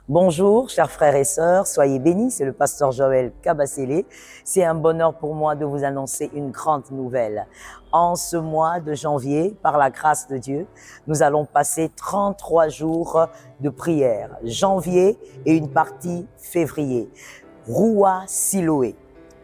Bonjour, chers frères et sœurs, soyez bénis, c'est le pasteur Joël Kabasele. C'est un bonheur pour moi de vous annoncer une grande nouvelle. En ce mois de janvier, par la grâce de Dieu, nous allons passer 33 jours de prière. Janvier et une partie février. Roua Siloé.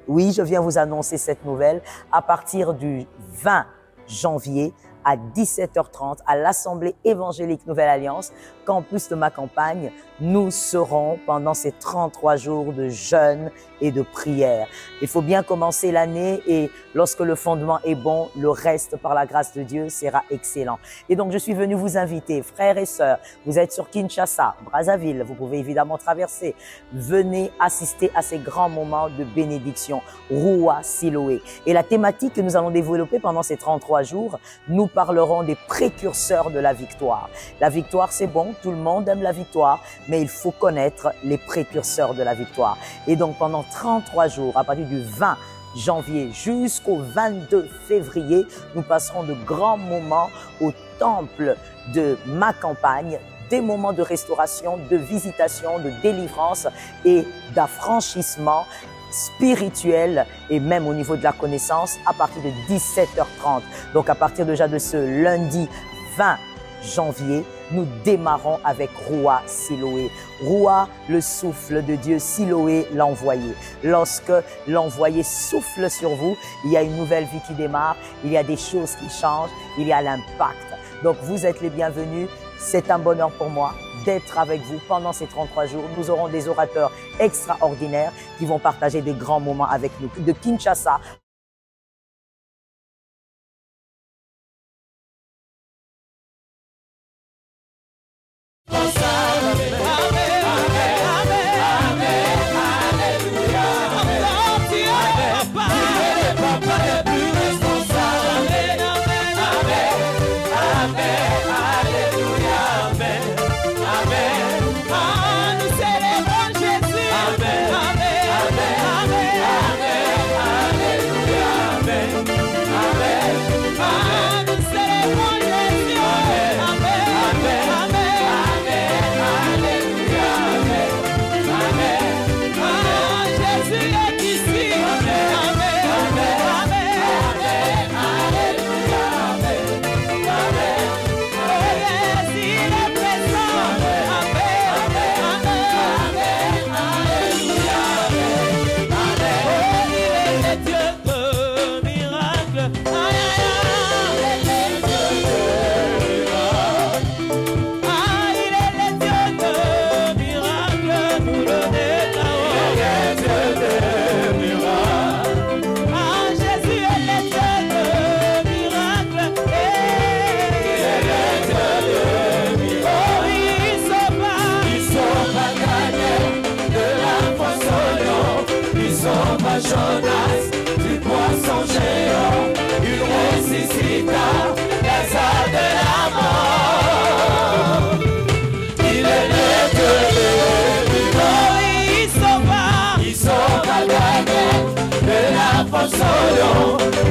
Oui, je viens vous annoncer cette nouvelle à partir du 20 janvier à 17h30 à l'Assemblée évangélique Nouvelle Alliance, campus de ma campagne. Nous serons pendant ces 33 jours de jeûne et de prière. Il faut bien commencer l'année et lorsque le fondement est bon, le reste par la grâce de Dieu sera excellent. Et donc je suis venu vous inviter, frères et sœurs, vous êtes sur Kinshasa, Brazzaville, vous pouvez évidemment traverser. Venez assister à ces grands moments de bénédiction, Roua Siloé. Et la thématique que nous allons développer pendant ces 33 jours, nous parlerons des précurseurs de la victoire. La victoire, c'est bon, tout le monde aime la victoire, mais il faut connaître les précurseurs de la victoire. Et donc pendant 33 jours, à partir du 20 janvier jusqu'au 22 février, nous passerons de grands moments au temple de ma campagne, des moments de restauration, de visitation, de délivrance et d'affranchissement spirituel et même au niveau de la connaissance à partir de 17h30. Donc à partir déjà de ce lundi 20 janvier, nous démarrons avec Roua Siloé. Roua, le souffle de Dieu, Siloé, l'envoyé. Lorsque l'envoyé souffle sur vous, il y a une nouvelle vie qui démarre, il y a des choses qui changent, il y a l'impact. Donc vous êtes les bienvenus, c'est un bonheur pour moi d'être avec vous pendant ces 33 jours. Nous aurons des orateurs extraordinaires qui vont partager des grands moments avec nous. De Kinshasa,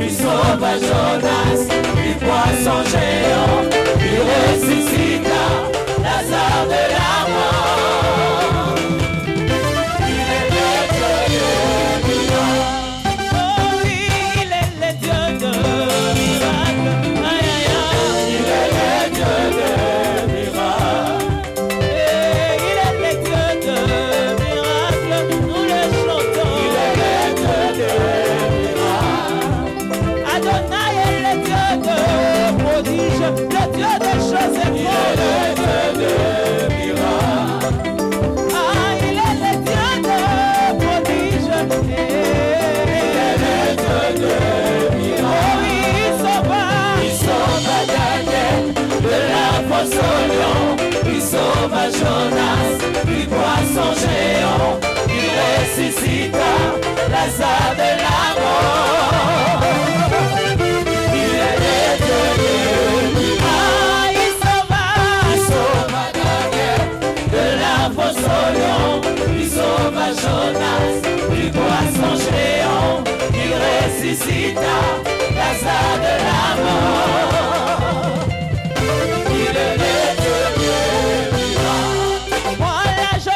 il sauva Jonas du poisson géant, il ressuscita Lazare de la mort. Il est le Dieu de miracles. Oh oui, il est le Dieu de miracles. Aïe aïe aïe, il est le Dieu de miracles. Et il est le Dieu de miracles, nous le chantons. Il est le Dieu de Adonai est le Dieu de prodige, le Dieu de choses folles. Il est le Dieu de miracles. Ah, il est le Dieu de prodige. Il est le Dieu de miracles. Oh, il sauva Daniel de la fosse au lion. Il sauva Jonas du poisson géant. Il ressuscita Lazare de la mort. Il sauva Jonas du poisson géant, il ressuscita Lazare de la mort. Il est le Dieu du miracles. Voilà, je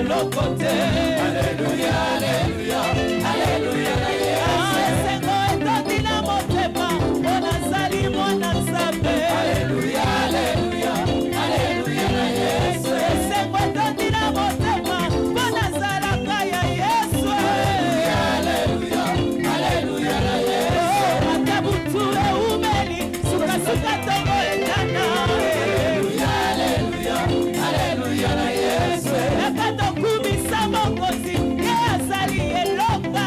eloko te. Alléluia, alléluia, alléluia na Yesu. Esengo etondi na motema, mpona azali mwana Nzambe. Alléluia, alléluia, alléluia na Yesu. Esengo etondi na motema, mpona azalaka ya Yesu. Alléluia, alléluia, alléluia na Yesu. Ata butu eumeli, sukasuka tongo etana. Alléluia, alléluia, alléluia na Yesu. Nakatokumisa mokozi, ye azali eloka.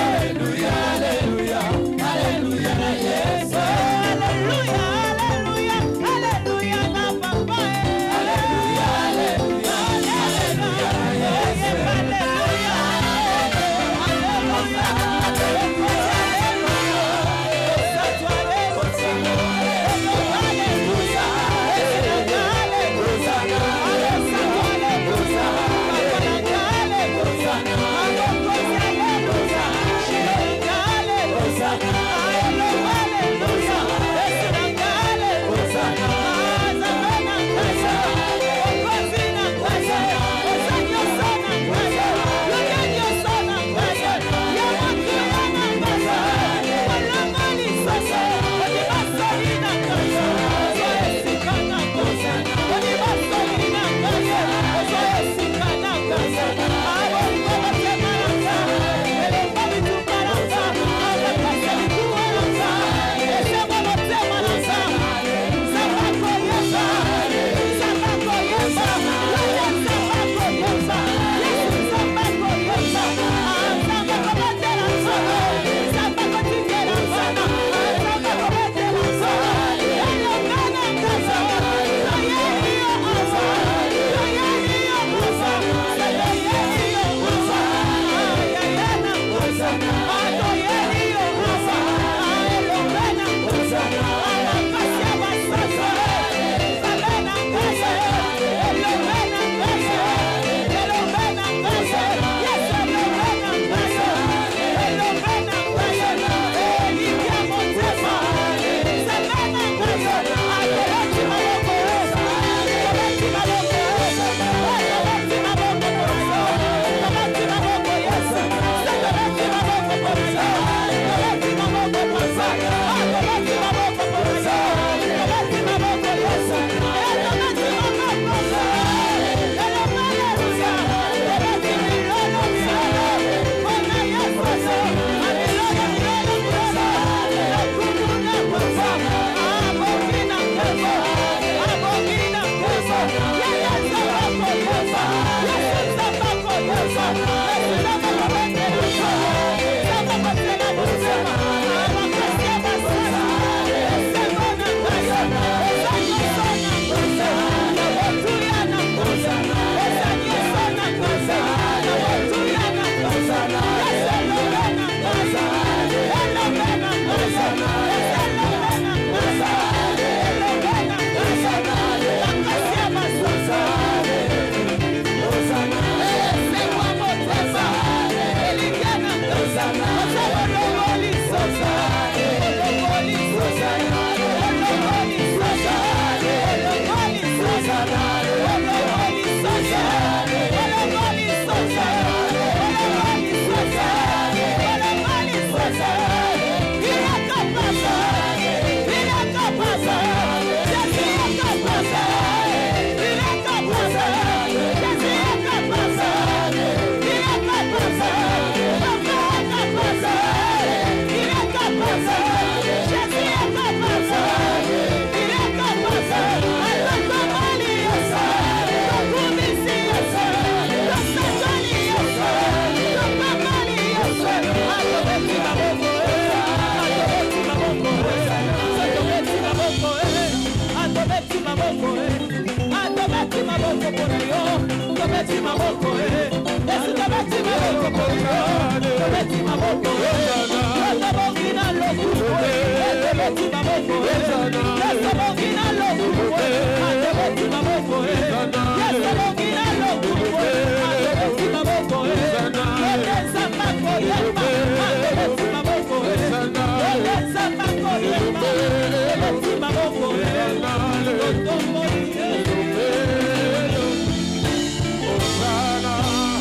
Alléluia, alléluia, alléluia na Yesu. Alléluia, alléluia, alléluia na papa. Alléluia, alléluia, alléluia na Yesu. Alléluia, Hosanna.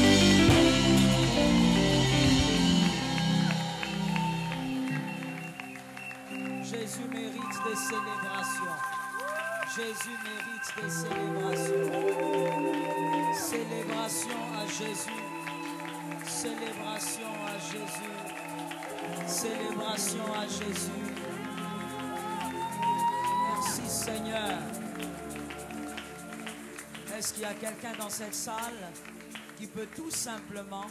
célébrations. Jésus mérite des célébrations. Célébration à Jésus. Célébration à Jésus. Célébration à Jésus. Merci Seigneur. Est-ce qu'il y a quelqu'un dans cette salle qui peut tout simplement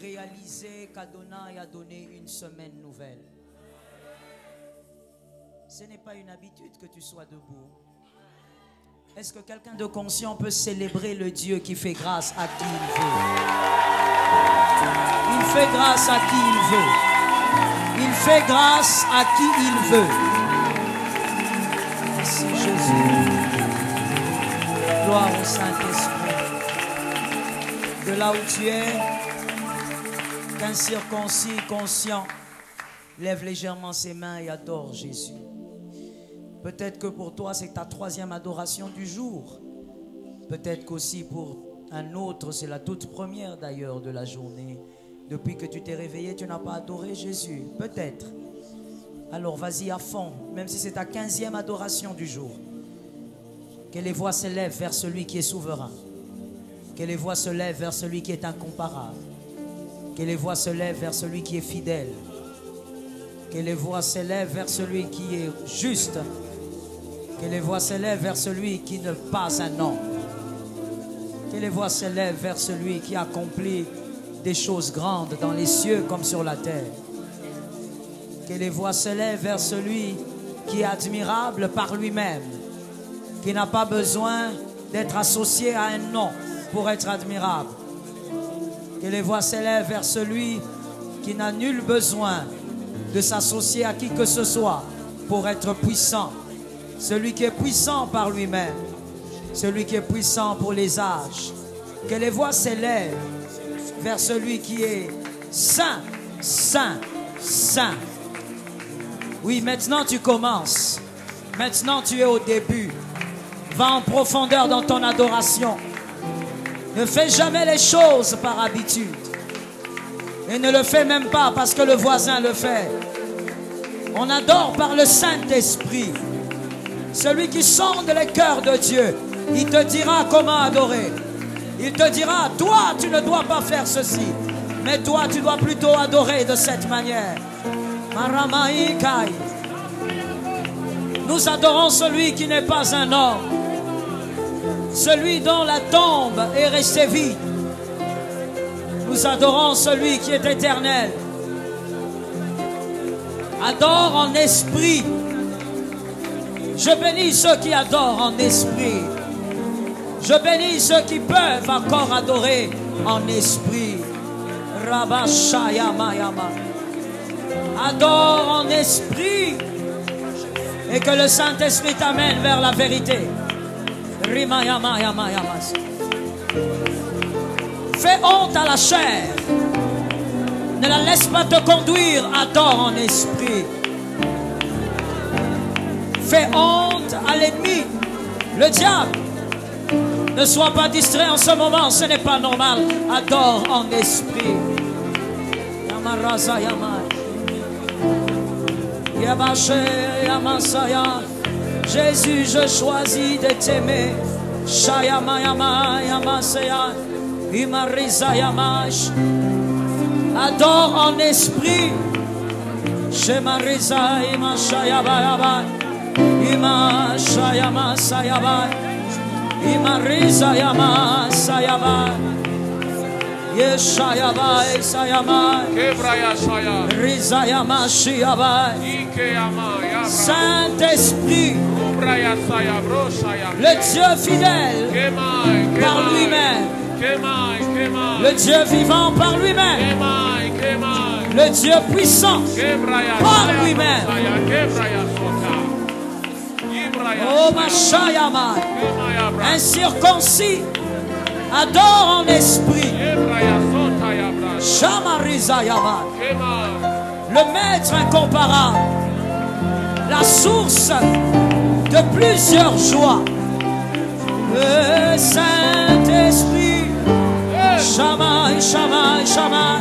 réaliser qu'Adonai a donné une semaine nouvelle? Ce n'est pas une habitude que tu sois debout. Est-ce que quelqu'un de conscient peut célébrer le Dieu qui fait grâce à qui il veut? Il fait grâce à qui il veut. Il fait grâce à qui il veut. Merci Jésus. Gloire au Saint-Esprit. De là où tu es, qu'un circoncis conscient lève légèrement ses mains et adore Jésus. Peut-être que pour toi, c'est ta 3e adoration du jour. Peut-être qu'aussi pour un autre, c'est la toute première d'ailleurs de la journée. Depuis que tu t'es réveillé, tu n'as pas adoré Jésus. Peut-être. Alors vas-y à fond, même si c'est ta 15e adoration du jour. Que les voix s'élèvent vers celui qui est souverain. Que les voix se lèvent vers celui qui est incomparable. Que les voix se lèvent vers celui qui est fidèle. Que les voix s'élèvent vers celui qui est juste. Que les voix s'élèvent vers celui qui n'est pas un homme. Que les voix s'élèvent vers celui qui accomplit des choses grandes dans les cieux comme sur la terre. Que les voix s'élèvent vers celui qui est admirable par lui-même. Qui n'a pas besoin d'être associé à un nom pour être admirable. Que les voix s'élèvent vers celui qui n'a nul besoin de s'associer à qui que ce soit pour être puissant. Celui qui est puissant par lui-même. Celui qui est puissant pour les âges. Que les voix s'élèvent vers celui qui est saint, saint, saint. Oui, maintenant tu commences. Maintenant tu es au début. Va en profondeur dans ton adoration. Ne fais jamais les choses par habitude. Et ne le fais même pas parce que le voisin le fait. On adore par le Saint-Esprit. Celui qui sonde les cœurs de Dieu, il te dira comment adorer. Il te dira, toi tu ne dois pas faire ceci, mais toi tu dois plutôt adorer de cette manière. Maramaïkai. Nous adorons celui qui n'est pas un homme. Celui dont la tombe est restée vide. Nous adorons celui qui est éternel. Adore en esprit. Je bénis ceux qui adorent en esprit. Je bénis ceux qui peuvent encore adorer en esprit. Rabashayamayama. Adore en esprit. Et que le Saint-Esprit t'amène vers la vérité. Rimayamayamayama. Fais honte à la chair. Ne la laisse pas te conduire. Adore en esprit. Fais honte à l'ennemi, le diable. Ne sois pas distrait en ce moment, ce n'est pas normal. Adore en esprit. Yamaraza Yamai. Yabaché Yamasaya. Jésus, je choisis de t'aimer. Shayama Yama Yamasaya. Imariza Yamash. Adore en esprit. Shemariza Imashayaba. Ima Shayama Sayaba. Ima Riza Yama Sayaba. Yeshayaba Sayama. Riza Yama Shiaba. Saint-Esprit, le Dieu fidèle par lui-même, le Dieu vivant par lui-même, le Dieu puissant par lui-même. Oh Mashayama, un circoncis adore en esprit. Shamarizayama, le maître incomparable, la source de plusieurs joies. Le Saint-Esprit, Shammai, Shammai, Shammai,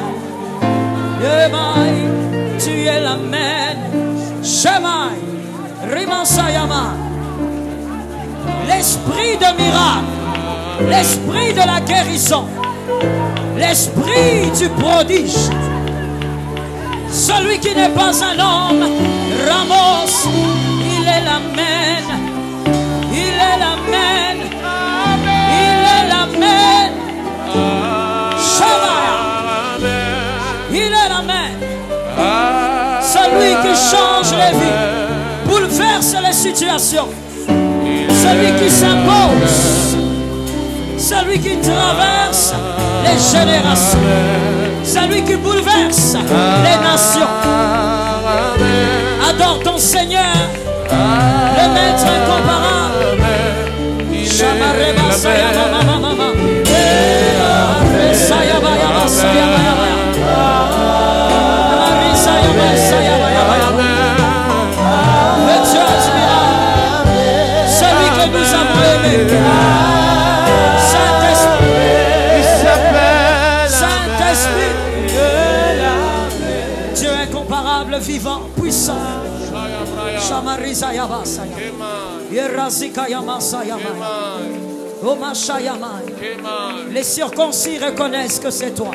Yemai, tu es la main, Shammai. Rimansayama. L'esprit de miracle, l'esprit de la guérison, l'esprit du prodige. Celui qui n'est pas un homme, Ramos, il est l'amen. Il est l'amen. Il est l'amen. Shabbat. Il est l'amen. Celui qui change les vies, bouleverse les situations. Celui qui s'impose, celui qui traverse les générations, celui qui bouleverse les nations. Adore ton Seigneur, le maître incomparable. Shamareba sayama mama mama. Sayaba yaba sayaba yaba. Sayaba sayaba yaba. Le Dieu admirable, celui que nous avons aimé. Saint-Esprit, Saint-Esprit, Dieu incomparable, vivant, puissant. Shamariza yaba sayama. Yerazika yama sayama. Les circoncis reconnaissent que c'est toi,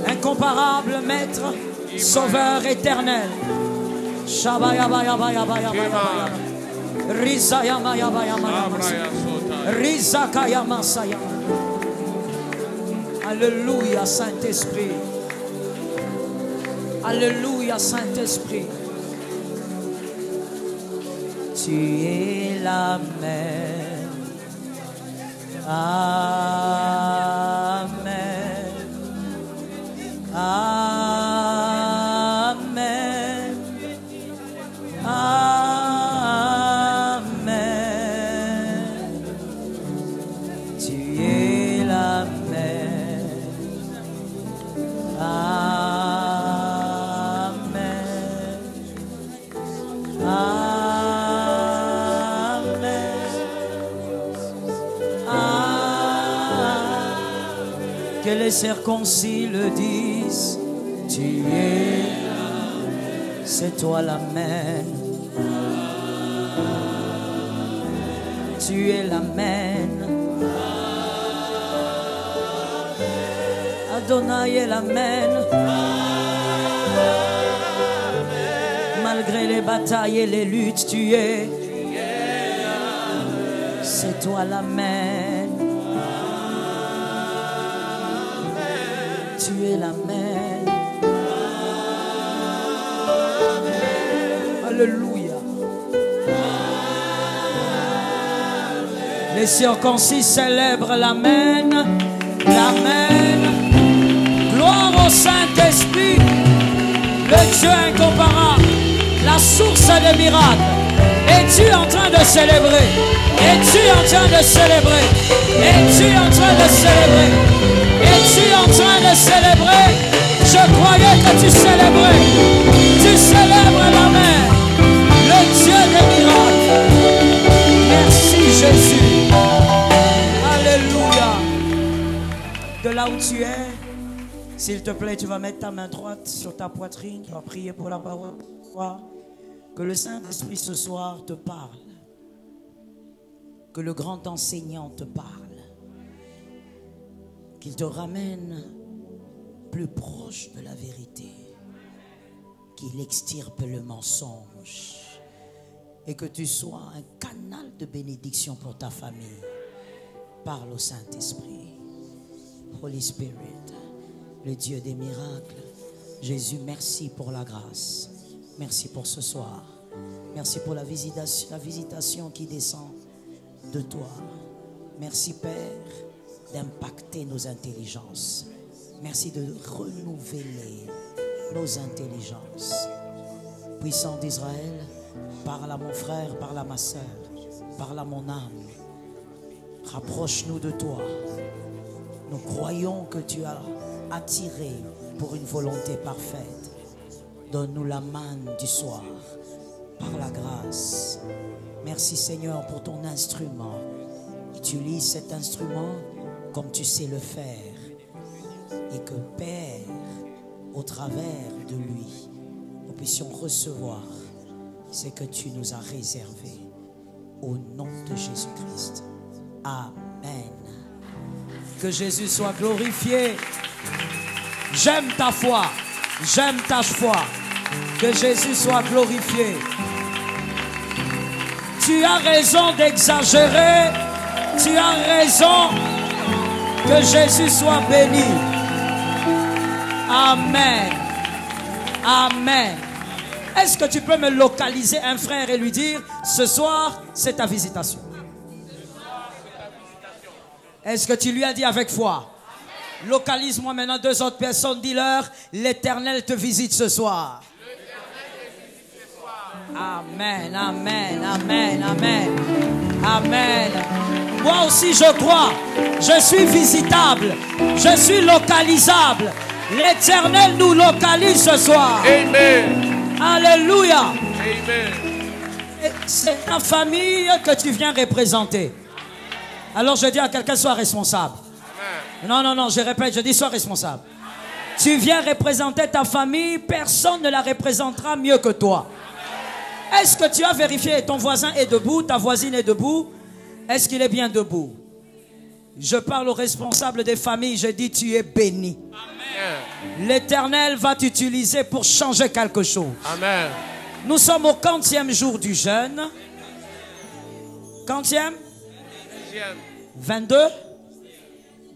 incomparable maître, sauveur éternel. Alléluia Saint-Esprit. Alléluia Saint-Esprit. Tu es la mer. Amen. Amen. Amen. Tu es la mer. Amen. Que les circoncis le disent, tu es, c'est toi l'amen. Tu es l'amen. Adonai est l'amen. Malgré les batailles et les luttes, tu es, c'est toi l'amen. Tu es l'amen. Alléluia. Les circoncis célèbrent l'amen. L'amen. Gloire au Saint-Esprit, le Dieu incomparable, la source des miracles. Es-tu en train de célébrer? Es-tu en train de célébrer? Es-tu en train de célébrer? Es-tu en train de célébrer? Je croyais que tu célébrais. Tu célèbres la mer, le Dieu des miracles. Merci Jésus. Alléluia. De là où tu es, s'il te plaît, tu vas mettre ta main droite sur ta poitrine. Tu vas prier pour la parole. Que le Saint-Esprit ce soir te parle. Que le grand enseignant te parle. Qu'il te ramène plus proche de la vérité. Qu'il extirpe le mensonge. Et que tu sois un canal de bénédiction pour ta famille. Parle au Saint-Esprit. Holy Spirit, le Dieu des miracles. Jésus, merci pour la grâce. Merci pour ce soir. Merci pour la visitation qui descend de toi. Merci Père d'impacter nos intelligences. Merci de renouveler nos intelligences. Puissant d'Israël, parle à mon frère, parle à ma soeur, parle à mon âme. Rapproche-nous de toi. Nous croyons que tu as attiré pour une volonté parfaite. Donne-nous la manne du soir par la grâce. Merci Seigneur pour ton instrument. Utilise cet instrument comme tu sais le faire. Et que Père, au travers de lui, nous puissions recevoir ce que tu nous as réservé. Au nom de Jésus-Christ. Amen. Que Jésus soit glorifié. J'aime ta foi. J'aime ta foi. Que Jésus soit glorifié. Tu as raison d'exagérer. Tu as raison. Que Jésus soit béni. Amen. Amen. Est-ce que tu peux me localiser un frère et lui dire, ce soir, c'est ta visitation? Est-ce que tu lui as dit avec foi? Localise-moi maintenant 2 autres personnes, dis-leur, l'Éternel te visite ce soir. Amen, amen, amen, amen, amen. Moi aussi je crois, je suis visitable, je suis localisable. L'Éternel nous localise ce soir. Amen. Alléluia. Amen. C'est ta famille que tu viens représenter. Alors je dis à quelqu'un, sois responsable. Amen. Non, je répète, je dis sois responsable. Tu viens représenter ta famille, personne ne la représentera mieux que toi. Est-ce que tu as vérifié, ton voisin est debout, ta voisine est debout? Est-ce qu'il est bien debout? Je parle aux responsables des familles, je dis tu es béni. L'Éternel va t'utiliser pour changer quelque chose. Amen. Nous sommes au 40e jour du jeûne. 40e? 22?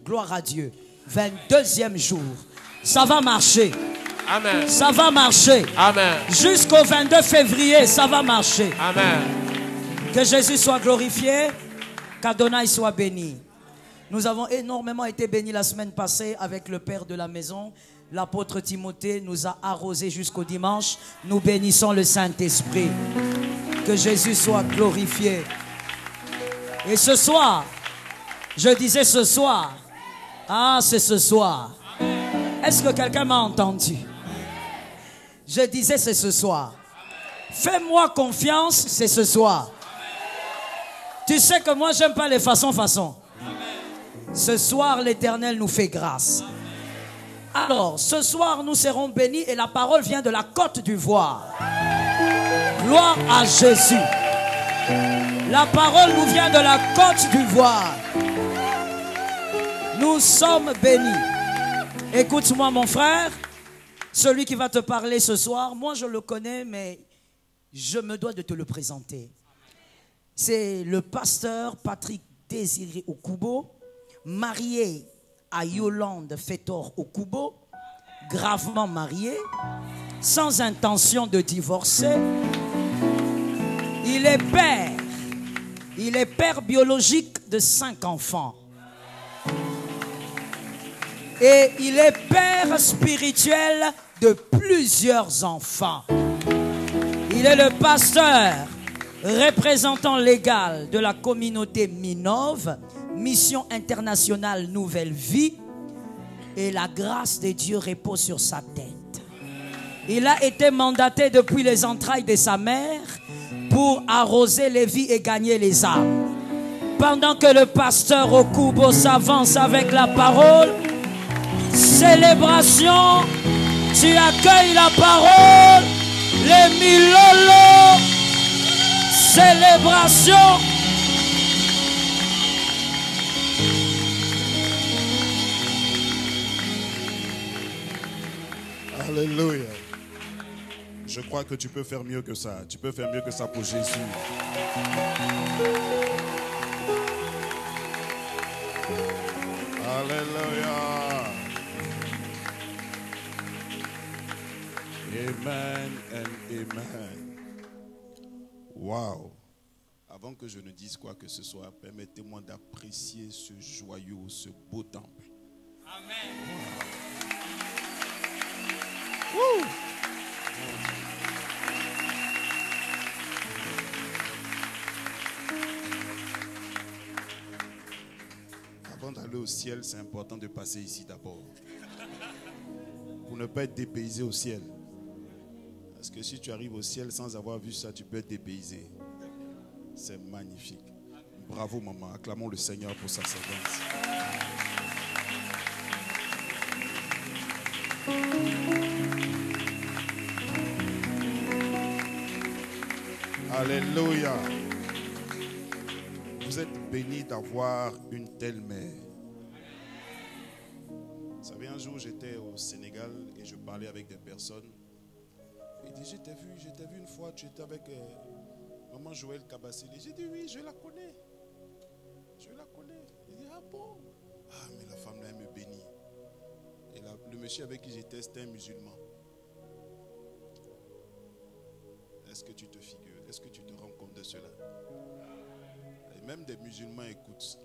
Gloire à Dieu. 22e jour. Ça va marcher. Amen. Ça va marcher. Amen. Jusqu'au 22 février, ça va marcher. Amen. Que Jésus soit glorifié, qu'Adonai soit béni. Nous avons énormément été bénis la semaine passée avec le père de la maison. L'apôtre Timothée nous a arrosés jusqu'au dimanche. Nous bénissons le Saint-Esprit. Que Jésus soit glorifié. Et ce soir, je disais ce soir. Ah, c'est ce soir. Est-ce que quelqu'un m'a entendu? Je disais c'est ce soir. Fais-moi confiance, c'est ce soir. Tu sais que moi, j'aime pas les façons. Ce soir, l'Éternel nous fait grâce. Alors, ce soir, nous serons bénis et la parole vient de la Côte d'Ivoire. Gloire à Jésus. La parole nous vient de la Côte d'Ivoire. Nous sommes bénis. Écoute-moi, mon frère. Celui qui va te parler ce soir, moi je le connais, mais je me dois de te le présenter. C'est le pasteur Patrick Désiré Okubo, marié à Yolande Fétor Okubo, gravement marié, sans intention de divorcer. Il est père. Il est père biologique de 5 enfants. Et il est père spirituel de plusieurs enfants. Il est le pasteur représentant légal de la communauté Minov, Mission internationale Nouvelle Vie, et la grâce de Dieu repose sur sa tête. Il a été mandaté depuis les entrailles de sa mère pour arroser les vies et gagner les âmes. Pendant que le pasteur Okubo s'avance avec la parole, célébration, tu accueilles la parole, les Milolo, célébration. Alléluia. Je crois que tu peux faire mieux que ça. Tu peux faire mieux que ça pour Jésus. Alléluia. Amen and amen. Wow. Avant que je ne dise quoi que ce soit, permettez-moi d'apprécier ce joyau, ce beau temple. Amen. Wow. Avant d'aller au ciel, c'est important de passer ici d'abord. Pour ne pas être dépaysé au ciel. Parce que si tu arrives au ciel sans avoir vu ça, tu peux être dépaysé. C'est magnifique. Bravo maman, acclamons le Seigneur pour sa servante. Alléluia. Vous êtes bénis d'avoir une telle mère. Vous savez, un jour j'étais au Sénégal et je parlais avec des personnes. Il dit, je t'ai vu une fois, tu étais avec maman Joël Kabassili. J'ai dit, oui, je la connais. Je la connais. Il dit, ah bon? Ah, mais la femme là, elle me bénit. Et le monsieur avec qui j'étais, c'était un musulman. Est-ce que tu te figures? Est-ce que tu te rends compte de cela? Et même des musulmans écoutent.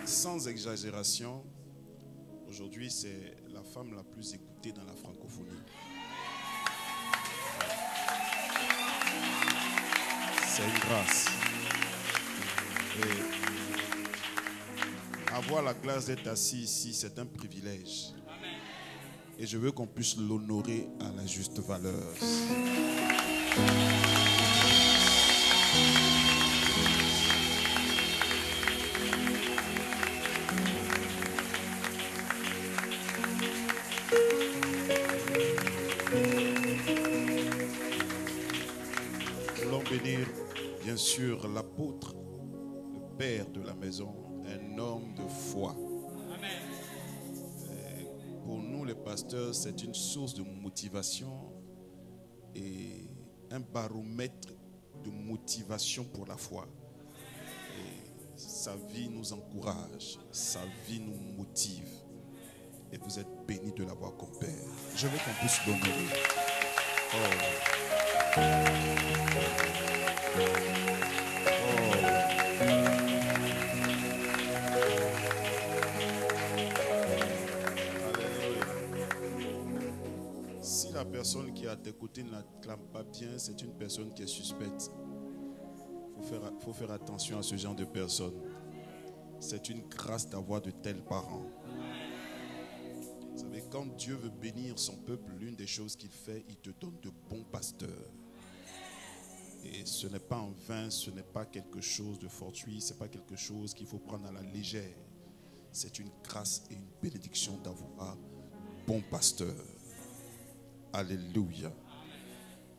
Sans exagération, aujourd'hui c'est la femme la plus écoutée dans la francophonie. C'est une grâce. Et avoir la grâce d'être assis ici, c'est un privilège. Et je veux qu'on puisse l'honorer à la juste valeur. Bénir, bien sûr, l'apôtre, le père de la maison, un homme de foi. Amen. Pour nous, les pasteurs, c'est une source de motivation et un baromètre de motivation pour la foi. Et sa vie nous encourage, sa vie nous motive. Et vous êtes bénis de l'avoir comme père. Je veux qu'on puisse l'honorer. Si la personne qui est à tes côtés ne l'acclame pas bien, c'est une personne qui est suspecte. Il faut faire attention à ce genre de personnes. C'est une grâce d'avoir de tels parents. Vous savez, quand Dieu veut bénir son peuple, l'une des choses qu'il fait, il te donne de bons pasteurs. Et ce n'est pas en vain, ce n'est pas quelque chose de fortuit, ce n'est pas quelque chose qu'il faut prendre à la légère. C'est une grâce et une bénédiction d'avoir bon pasteur. Alléluia.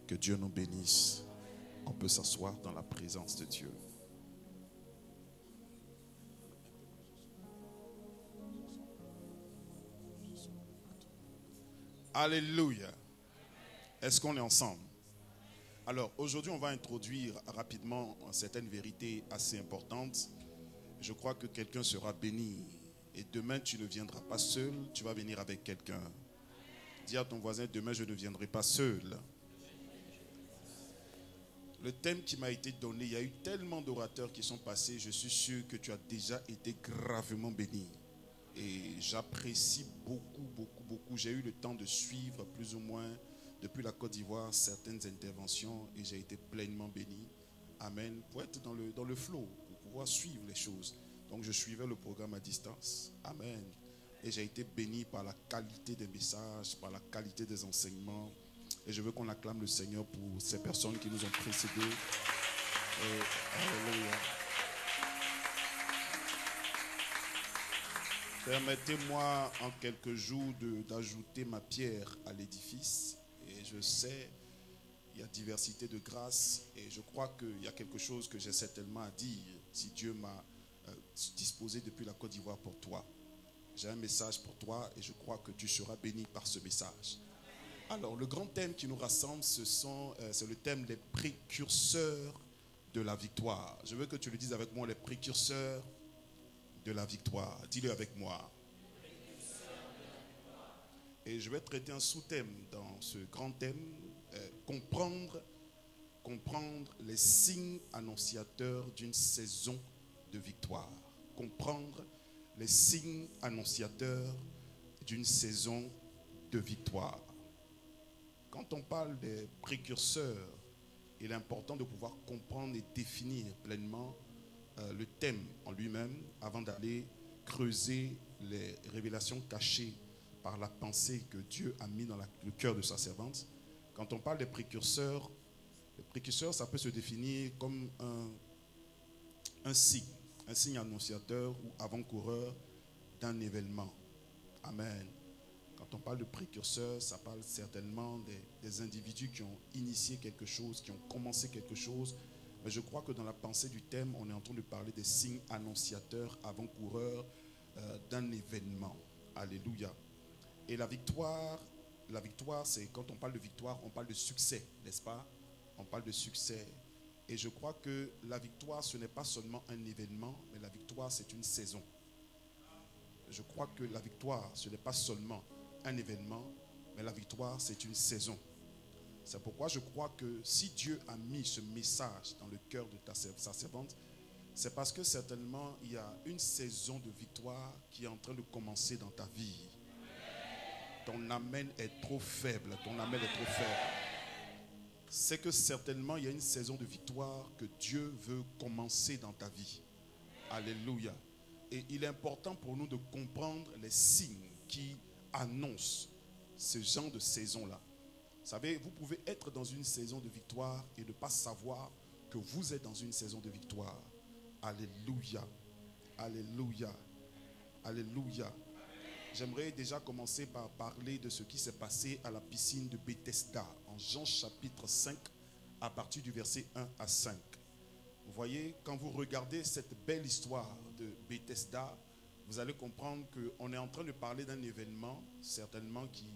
Que Dieu nous bénisse. On peut s'asseoir dans la présence de Dieu. Alléluia. Est-ce qu'on est ensemble? Alors, aujourd'hui, on va introduire rapidement certaines vérités assez importantes. Je crois que quelqu'un sera béni. Et demain, tu ne viendras pas seul, tu vas venir avec quelqu'un. Dis à ton voisin, demain, je ne viendrai pas seul. Le thème qui m'a été donné, il y a eu tellement d'orateurs qui sont passés, je suis sûr que tu as déjà été gravement béni. Et j'apprécie beaucoup. J'ai eu le temps de suivre plus ou moins depuis la Côte d'Ivoire certaines interventions et j'ai été pleinement béni. Amen. Pour être dans le flow, pour pouvoir suivre les choses. Donc je suivais le programme à distance. Amen. Et j'ai été béni par la qualité des messages, par la qualité des enseignements. Et je veux qu'on acclame le Seigneur pour ces personnes qui nous ont précédés. Alléluia. Permettez-moi en quelques jours d'ajouter ma pierre à l'édifice. Et je sais, il y a diversité de grâces. Et je crois qu'il y a quelque chose que j'ai certainement à dire si Dieu m'a disposé depuis la Côte d'Ivoire pour toi. J'ai un message pour toi et je crois que tu seras béni par ce message. Alors, le grand thème qui nous rassemble, c'est le thème des précurseurs de la victoire. Je veux que tu le dises avec moi, les précurseurs de la victoire. Dis-le avec moi. Et je vais traiter un sous-thème dans ce grand thème, comprendre les signes annonciateurs d'une saison de victoire. Comprendre les signes annonciateurs d'une saison de victoire. Quand on parle des précurseurs, il est important de pouvoir comprendre et définir pleinement le thème en lui-même avant d'aller creuser les révélations cachées par la pensée que Dieu a mis dans le cœur de sa servante. Quand on parle des précurseurs, ça peut se définir comme un signe annonciateur ou avant-coureur d'un événement. Amen. Quand on parle de précurseur, ça parle certainement des individus qui ont initié quelque chose, qui ont commencé quelque chose. Mais je crois que dans la pensée du thème, on est en train de parler des signes annonciateurs, avant-coureurs d'un événement. Alléluia. Et la victoire, c'est quand on parle de victoire, on parle de succès, n'est-ce pas? On parle de succès. Et je crois que la victoire, ce n'est pas seulement un événement, mais la victoire, c'est une saison. Je crois que la victoire, ce n'est pas seulement un événement, mais la victoire, c'est une saison. C'est pourquoi je crois que si Dieu a mis ce message dans le cœur de sa servante, c'est parce que certainement, il y a une saison de victoire qui est en train de commencer dans ta vie. Ton amen est trop faible. Ton amen est trop faible. C'est que certainement, il y a une saison de victoire que Dieu veut commencer dans ta vie. Alléluia. Et il est important pour nous de comprendre les signes qui annoncent ce genre de saison-là. Vous savez, vous pouvez être dans une saison de victoire et ne pas savoir que vous êtes dans une saison de victoire. Alléluia. Alléluia. Alléluia. J'aimerais déjà commencer par parler de ce qui s'est passé à la piscine de Bethesda, en Jean chapitre 5, à partir du verset 1 à 5. Vous voyez, quand vous regardez cette belle histoire de Bethesda, vous allez comprendre qu'on est en train de parler d'un événement, certainement qui,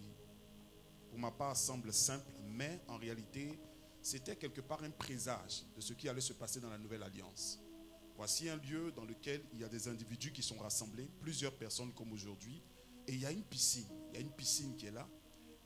pour ma part, semble simple, mais en réalité, c'était quelque part un présage de ce qui allait se passer dans la Nouvelle Alliance. Voici un lieu dans lequel il y a des individus qui sont rassemblés, plusieurs personnes comme aujourd'hui, et il y a une piscine. Il y a une piscine qui est là.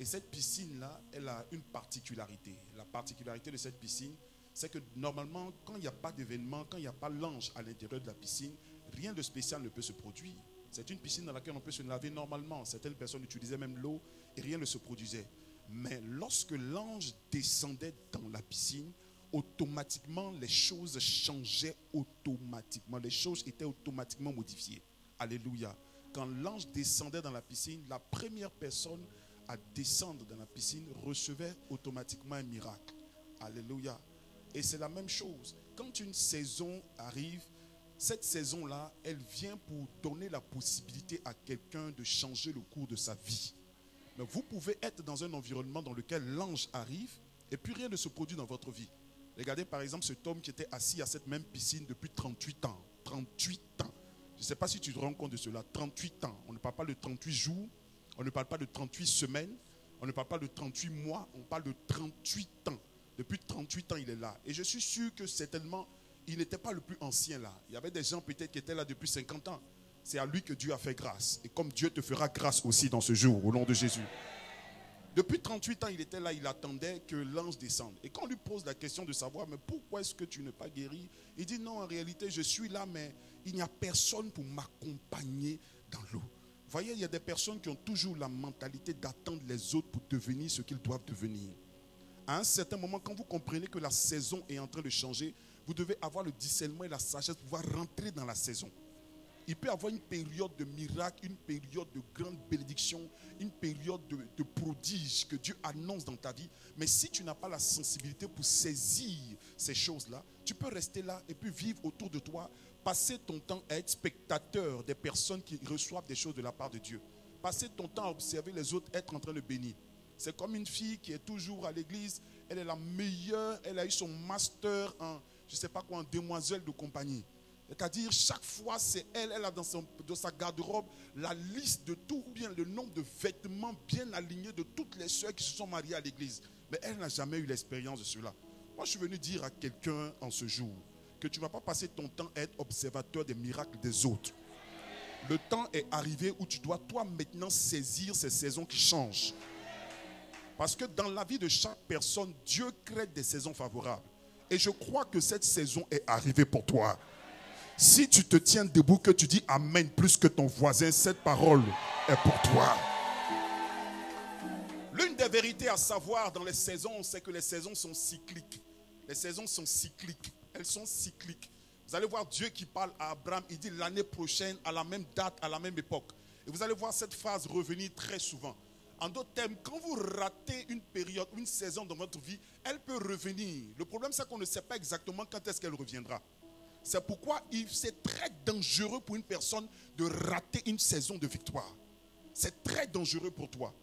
Et cette piscine-là, elle a une particularité. La particularité de cette piscine, c'est que normalement, quand il n'y a pas d'événement, quand il n'y a pas l'ange à l'intérieur de la piscine, rien de spécial ne peut se produire. C'est une piscine dans laquelle on peut se laver normalement. Certaines personnes utilisaient même l'eau et rien ne se produisait. Mais lorsque l'ange descendait dans la piscine, automatiquement, les choses changeaient automatiquement. Les choses étaient automatiquement modifiées. Alléluia. Quand l'ange descendait dans la piscine, la première personne à descendre dans la piscine recevait automatiquement un miracle. Alléluia. Et c'est la même chose. Quand une saison arrive, cette saison-là, elle vient pour donner la possibilité à quelqu'un de changer le cours de sa vie. Mais vous pouvez être dans un environnement dans lequel l'ange arrive et puis rien ne se produit dans votre vie. Regardez par exemple cet homme qui était assis à cette même piscine depuis 38 ans. 38 ans. Je ne sais pas si tu te rends compte de cela. 38 ans. On ne parle pas de 38 jours. On ne parle pas de 38 semaines. On ne parle pas de 38 mois. On parle de 38 ans. Depuis 38 ans, il est là. Et je suis sûr que certainement, il n'était pas le plus ancien là. Il y avait des gens peut-être qui étaient là depuis 50 ans. C'est à lui que Dieu a fait grâce. Et comme Dieu te fera grâce aussi dans ce jour, au nom de Jésus. Depuis 38 ans, il était là, il attendait que l'ange descende. Et quand on lui pose la question de savoir, mais pourquoi est-ce que tu n'es pas guéri? Il dit non, en réalité, je suis là, mais il n'y a personne pour m'accompagner dans l'eau. Vous voyez, il y a des personnes qui ont toujours la mentalité d'attendre les autres pour devenir ce qu'ils doivent devenir. À un certain moment, quand vous comprenez que la saison est en train de changer, vous devez avoir le discernement et la sagesse pour pouvoir rentrer dans la saison. Il peut y avoir une période de miracle, une période de grande bénédiction, une période de prodige que Dieu annonce dans ta vie. Mais si tu n'as pas la sensibilité pour saisir ces choses-là, tu peux rester là et puis vivre autour de toi, passer ton temps à être spectateur des personnes qui reçoivent des choses de la part de Dieu. Passer ton temps à observer les autres être en train de bénir. C'est comme une fille qui est toujours à l'église, elle est la meilleure, elle a eu son master en, je ne sais pas quoi, en demoiselle de compagnie. C'est-à-dire, chaque fois, c'est elle a dans sa garde-robe la liste de tout, ou bien le nombre de vêtements bien alignés de toutes les sœurs qui se sont mariées à l'église. Mais elle n'a jamais eu l'expérience de cela. Moi, je suis venu dire à quelqu'un en ce jour que tu ne vas pas passer ton temps à être observateur des miracles des autres. Le temps est arrivé où tu dois, toi, maintenant, saisir ces saisons qui changent. Parce que dans la vie de chaque personne, Dieu crée des saisons favorables. Et je crois que cette saison est arrivée pour toi. Si tu te tiens debout, que tu dis Amen plus que ton voisin, cette parole est pour toi. L'une des vérités à savoir dans les saisons, c'est que les saisons sont cycliques. Les saisons sont cycliques. Elles sont cycliques. Vous allez voir Dieu qui parle à Abraham. Il dit l'année prochaine, à la même date, à la même époque. Et vous allez voir cette phrase revenir très souvent. En d'autres termes, quand vous ratez une période, une saison dans votre vie, elle peut revenir. Le problème, c'est qu'on ne sait pas exactement quand est-ce qu'elle reviendra. C'est pourquoi c'est très dangereux pour une personne de rater une saison de victoire. C'est très dangereux pour toi.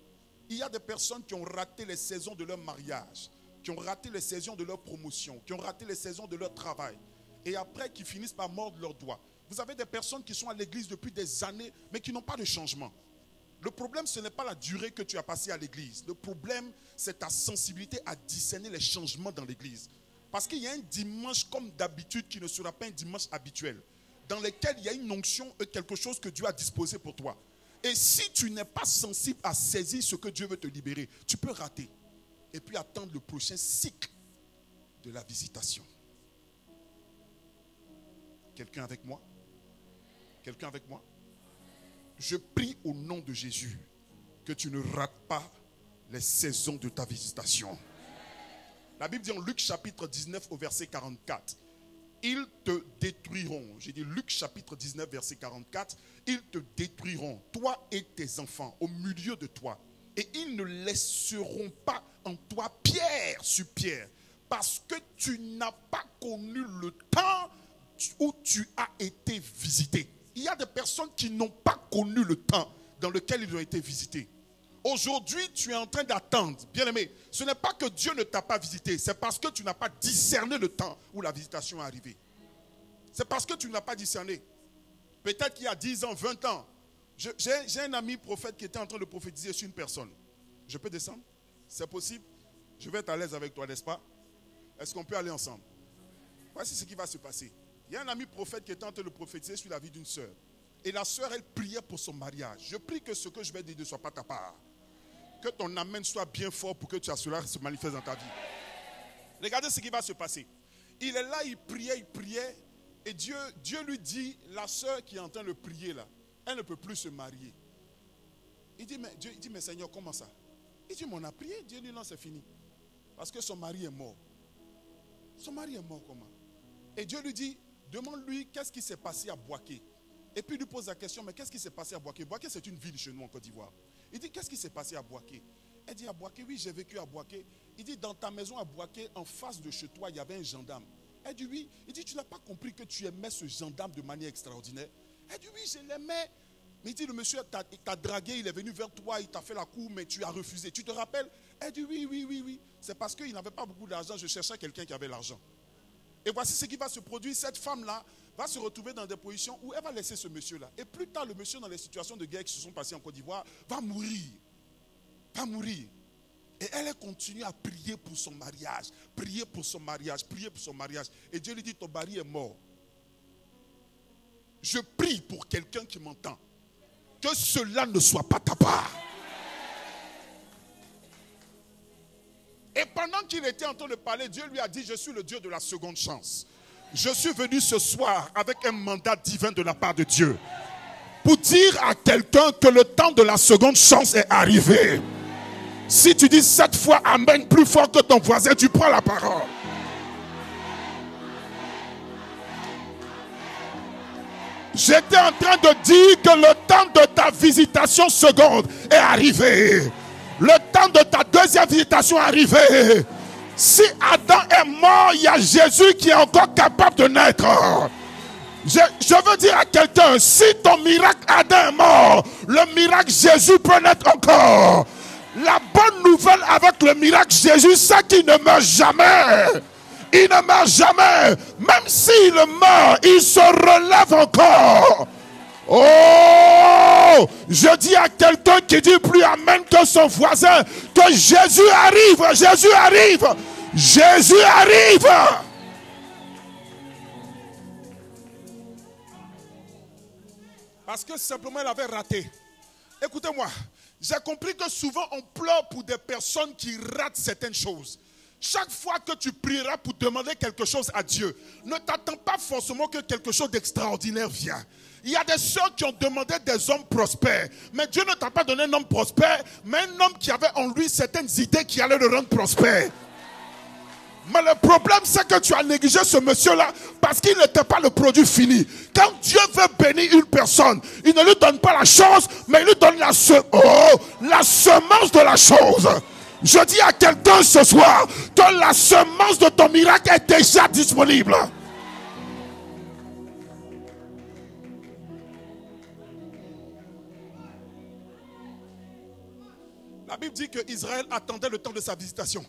Il y a des personnes qui ont raté les saisons de leur mariage, qui ont raté les saisons de leur promotion, qui ont raté les saisons de leur travail, et après qui finissent par mordre leurs doigts. Vous avez des personnes qui sont à l'église depuis des années, mais qui n'ont pas de changement. Le problème, ce n'est pas la durée que tu as passée à l'église. Le problème, c'est ta sensibilité à discerner les changements dans l'église. Parce qu'il y a un dimanche comme d'habitude qui ne sera pas un dimanche habituel, dans lequel il y a une onction et quelque chose que Dieu a disposé pour toi. Et si tu n'es pas sensible à saisir ce que Dieu veut te libérer, tu peux rater. Et puis attendre le prochain cycle de la visitation. Quelqu'un avec moi? Quelqu'un avec moi? Je prie au nom de Jésus que tu ne rates pas les saisons de ta visitation. La Bible dit en Luc chapitre 19 au verset 44. Ils te détruiront. J'ai dit Luc chapitre 19 verset 44. Ils te détruiront, toi et tes enfants, au milieu de toi. Et ils ne laisseront pas en toi pierre sur pierre. Parce que tu n'as pas connu le temps où tu as été visité. Il y a des personnes qui n'ont pas connu le temps dans lequel ils ont été visités. Aujourd'hui, tu es en train d'attendre. Bien aimé, ce n'est pas que Dieu ne t'a pas visité. C'est parce que tu n'as pas discerné le temps où la visitation est arrivée. C'est parce que tu n'as pas discerné. Peut-être qu'il y a 10 ans, 20 ans. J'ai un ami prophète qui était en train de prophétiser sur une personne. Je peux descendre? C'est possible? Je vais être à l'aise avec toi, n'est-ce pas? Est-ce qu'on peut aller ensemble? Voici ce qui va se passer. Il y a un ami prophète qui était en train de prophétiser sur la vie d'une sœur. Et la sœur, elle priait pour son mariage. Je prie que ce que je vais dire ne soit pas ta part. Que ton amen soit bien fort pour que cela se manifeste dans ta vie. Regardez ce qui va se passer. Il est là, il priait. Et Dieu lui dit, la sœur qui est en train de prier là, elle ne peut plus se marier. Dieu dit, mais Seigneur, comment ça? Il dit, mais on a prié. Dieu dit, non, c'est fini. Parce que son mari est mort. Son mari est mort comment? Et Dieu lui dit, demande-lui qu'est-ce qui s'est passé à Boaké. Et puis il lui pose la question, mais qu'est-ce qui s'est passé à Boaké? Boaké, c'est une ville chez nous en Côte d'Ivoire. Il dit, qu'est-ce qui s'est passé à Boaké? Elle dit, à Boaké, oui, j'ai vécu à Boaké. Il dit, dans ta maison à Boaké, en face de chez toi, il y avait un gendarme. Elle dit, oui. Il dit, tu n'as pas compris que tu aimais ce gendarme de manière extraordinaire? Elle dit, oui, je l'aimais. Mais il dit, le monsieur t'a dragué, il est venu vers toi, il t'a fait la cour, mais tu as refusé. Tu te rappelles? Elle dit, oui. C'est parce qu'il n'avait pas beaucoup d'argent, je cherchais quelqu'un qui avait l'argent. Et voici ce qui va se produire. Cette femme-là va se retrouver dans des positions où elle va laisser ce monsieur-là. Et plus tard, le monsieur, dans les situations de guerre qui se sont passées en Côte d'Ivoire, va mourir. Va mourir. Et elle continue à prier pour son mariage. Prier pour son mariage. Prier pour son mariage. Et Dieu lui dit, ton mari est mort. Je prie pour quelqu'un qui m'entend. Que cela ne soit pas ta part. Et pendant qu'il était en train de parler, Dieu lui a dit, je suis le Dieu de la seconde chance. Je suis venu ce soir avec un mandat divin de la part de Dieu. Pour dire à quelqu'un que le temps de la seconde chance est arrivé. Si tu dis cette fois amen plus fort que ton voisin, tu prends la parole. J'étais en train de dire que le temps de ta visitation seconde est arrivé. Le temps de ta deuxième visitation est arrivé. Si Adam est mort, il y a Jésus qui est encore capable de naître. Je veux dire à quelqu'un, si ton miracle Adam est mort, le miracle Jésus peut naître encore. La bonne nouvelle avec le miracle Jésus, c'est qu'il ne meurt jamais. Il ne meurt jamais. Même s'il meurt, il se relève encore. Oh, je dis à quelqu'un qui dit plus amen que son voisin, que Jésus arrive, Jésus arrive, Jésus arrive. Parce que simplement elle avait raté. Écoutez-moi, j'ai compris que souvent on pleure pour des personnes qui ratent certaines choses. Chaque fois que tu prieras pour demander quelque chose à Dieu, ne t'attends pas forcément que quelque chose d'extraordinaire vienne. Il y a des sœurs qui ont demandé des hommes prospères. Mais Dieu ne t'a pas donné un homme prospère, mais un homme qui avait en lui certaines idées qui allaient le rendre prospère. Mais le problème, c'est que tu as négligé ce monsieur-là parce qu'il n'était pas le produit fini. Quand Dieu veut bénir une personne, il ne lui donne pas la chose, mais il lui donne la semence de la chose. Je dis à quelqu'un ce soir que la semence de ton miracle est déjà disponible. La Bible dit qu'Israël attendait le temps de sa visitation.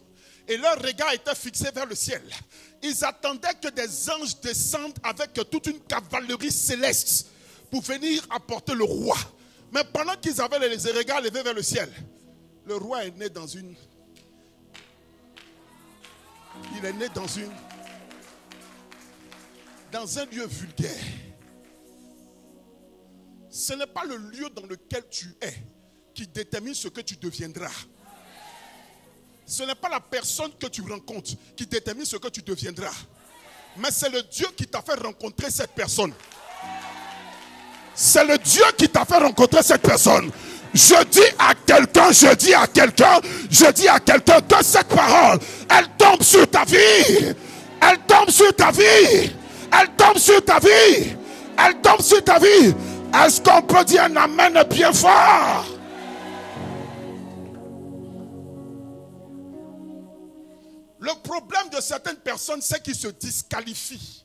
Et leur regard était fixé vers le ciel. Ils attendaient que des anges descendent avec toute une cavalerie céleste pour venir apporter le roi. Mais pendant qu'ils avaient les regards levés vers le ciel, le roi est né dans une... Il est né dans un lieu vulgaire. Ce n'est pas le lieu dans lequel tu es qui détermine ce que tu deviendras. Ce n'est pas la personne que tu rencontres qui détermine ce que tu deviendras. Mais c'est le Dieu qui t'a fait rencontrer cette personne. C'est le Dieu qui t'a fait rencontrer cette personne. Je dis à quelqu'un que cette parole, elle tombe sur ta vie. Elle tombe sur ta vie. Elle tombe sur ta vie. Elle tombe sur ta vie. Est-ce qu'on peut dire un amen bien fort? Le problème de certaines personnes, c'est qu'ils se disqualifient.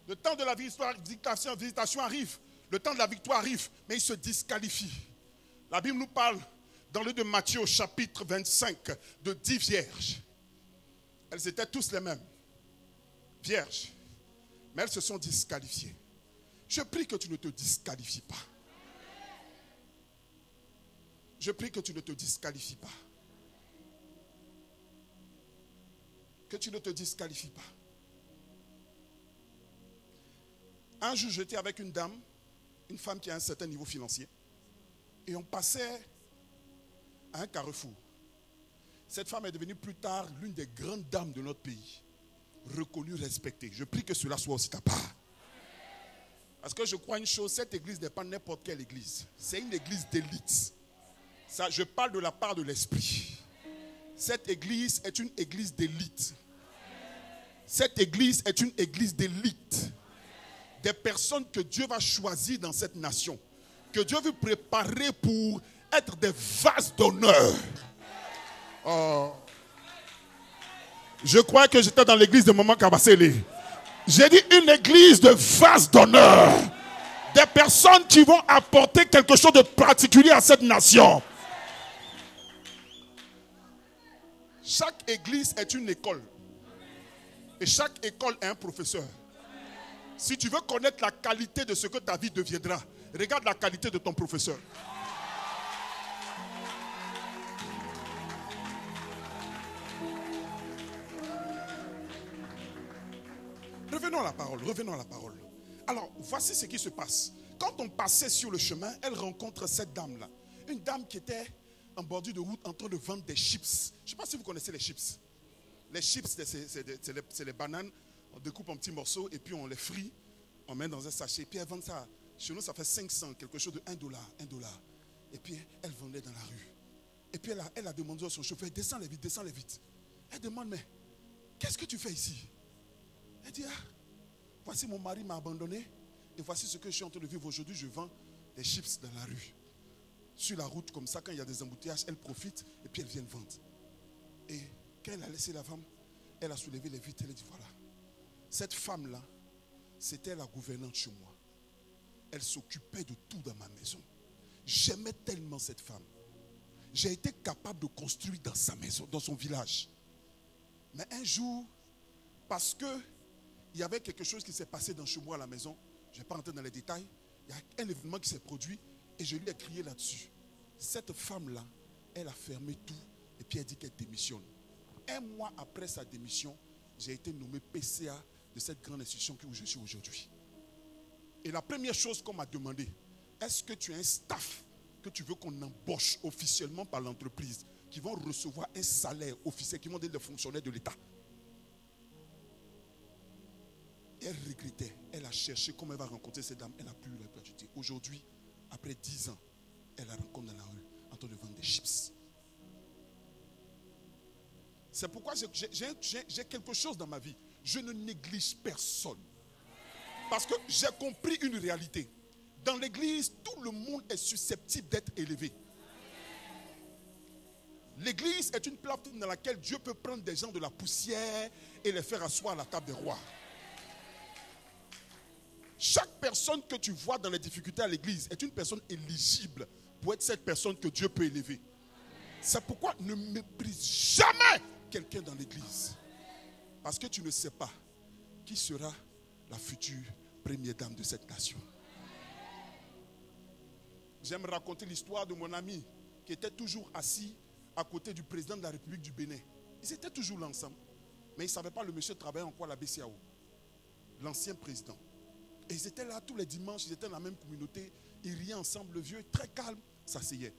Le temps de la visitation arrive. Le temps de la victoire arrive, mais ils se disqualifient. La Bible nous parle, dans le livre de Matthieu, au chapitre 25, de 10 vierges. Elles étaient tous les mêmes. Vierges. Mais elles se sont disqualifiées. Je prie que tu ne te disqualifies pas. Je prie que tu ne te disqualifies pas. Que tu ne te disqualifies pas. Un jour, j'étais avec une dame, une femme qui a un certain niveau financier, et on passait à un carrefour. Cette femme est devenue plus tard l'une des grandes dames de notre pays, reconnue, respectée. Je prie que cela soit aussi ta part. Parce que je crois une chose, cette église n'est pas n'importe quelle église. C'est une église d'élite. Ça, je parle de la part de l'esprit. Cette église est une église d'élite. Cette église est une église d'élite. Des personnes que Dieu va choisir dans cette nation. Que Dieu veut préparer pour être des vases d'honneur. Oh. Je crois que j'étais dans l'église de Maman Kabasele. J'ai dit une église de vases d'honneur. Des personnes qui vont apporter quelque chose de particulier à cette nation. Chaque église est une école. Et chaque école est un professeur. Si tu veux connaître la qualité de ce que ta vie deviendra, regarde la qualité de ton professeur. Revenons à la parole. Alors, voici ce qui se passe. Quand on passait sur le chemin, elle rencontre cette dame-là. Une dame qui était en bordure de route en train de vendre des chips. Je ne sais pas si vous connaissez les chips. Les chips, c'est les bananes. On découpe en petits morceaux et puis on les frit. On met dans un sachet. Et puis elle vend ça. Chez nous, ça fait 500, quelque chose de $1. Et puis elle vendait dans la rue. Et puis elle a demandé à son chauffeur, descends les vite. Elle demande, mais qu'est-ce que tu fais ici? Elle dit, voici mon mari m'a abandonné. Et voici ce que je suis en train de vivre aujourd'hui. Je vends des chips dans la rue. Sur la route, comme ça, quand il y a des embouteillages, elle profite et puis elle vient vendre. Et quand elle a laissé la femme, elle a soulevé les vitres. Elle a dit, voilà. Cette femme-là, c'était la gouvernante chez moi. Elle s'occupait de tout dans ma maison. J'aimais tellement cette femme. J'ai été capable de construire dans sa maison, dans son village. Mais un jour, parce que il y avait quelque chose qui s'est passé dans chez moi à la maison, je ne vais pas rentrer dans les détails, il y a un événement qui s'est produit et je lui ai crié là-dessus. Cette femme-là, elle a fermé tout et puis elle dit qu'elle démissionne. Un mois après sa démission, j'ai été nommé PCA de cette grande institution où je suis aujourd'hui. Et la première chose qu'on m'a demandé, est-ce que tu as un staff que tu veux qu'on embauche officiellement par l'entreprise, qui vont recevoir un salaire officiel, qui vont être des fonctionnaires de l'État? Elle regrettait, elle a cherché comment elle va rencontrer cette dame, elle n'a plus eu l'opportunité. Aujourd'hui, après 10 ans, elle la rencontre dans la rue en train de vendre des chips. C'est pourquoi j'ai quelque chose dans ma vie. Je ne néglige personne. Parce que j'ai compris une réalité. Dans l'église, tout le monde est susceptible d'être élevé. L'église est une plateforme dans laquelle Dieu peut prendre des gens de la poussière et les faire asseoir à la table des rois. Chaque personne que tu vois dans les difficultés à l'église est une personne éligible pour être cette personne que Dieu peut élever. C'est pourquoi ne méprise jamais quelqu'un dans l'église. Parce que tu ne sais pas qui sera la future première dame de cette nation. J'aime raconter l'histoire de mon ami qui était toujours assis à côté du président de la République du Bénin. Ils étaient toujours là ensemble. Mais ils ne savaient pas le monsieur travaillait en quoi la BCAO. L'ancien président. Et ils étaient là tous les dimanches, ils étaient dans la même communauté. Ils riaient ensemble, le vieux, très calme, s'asseyait.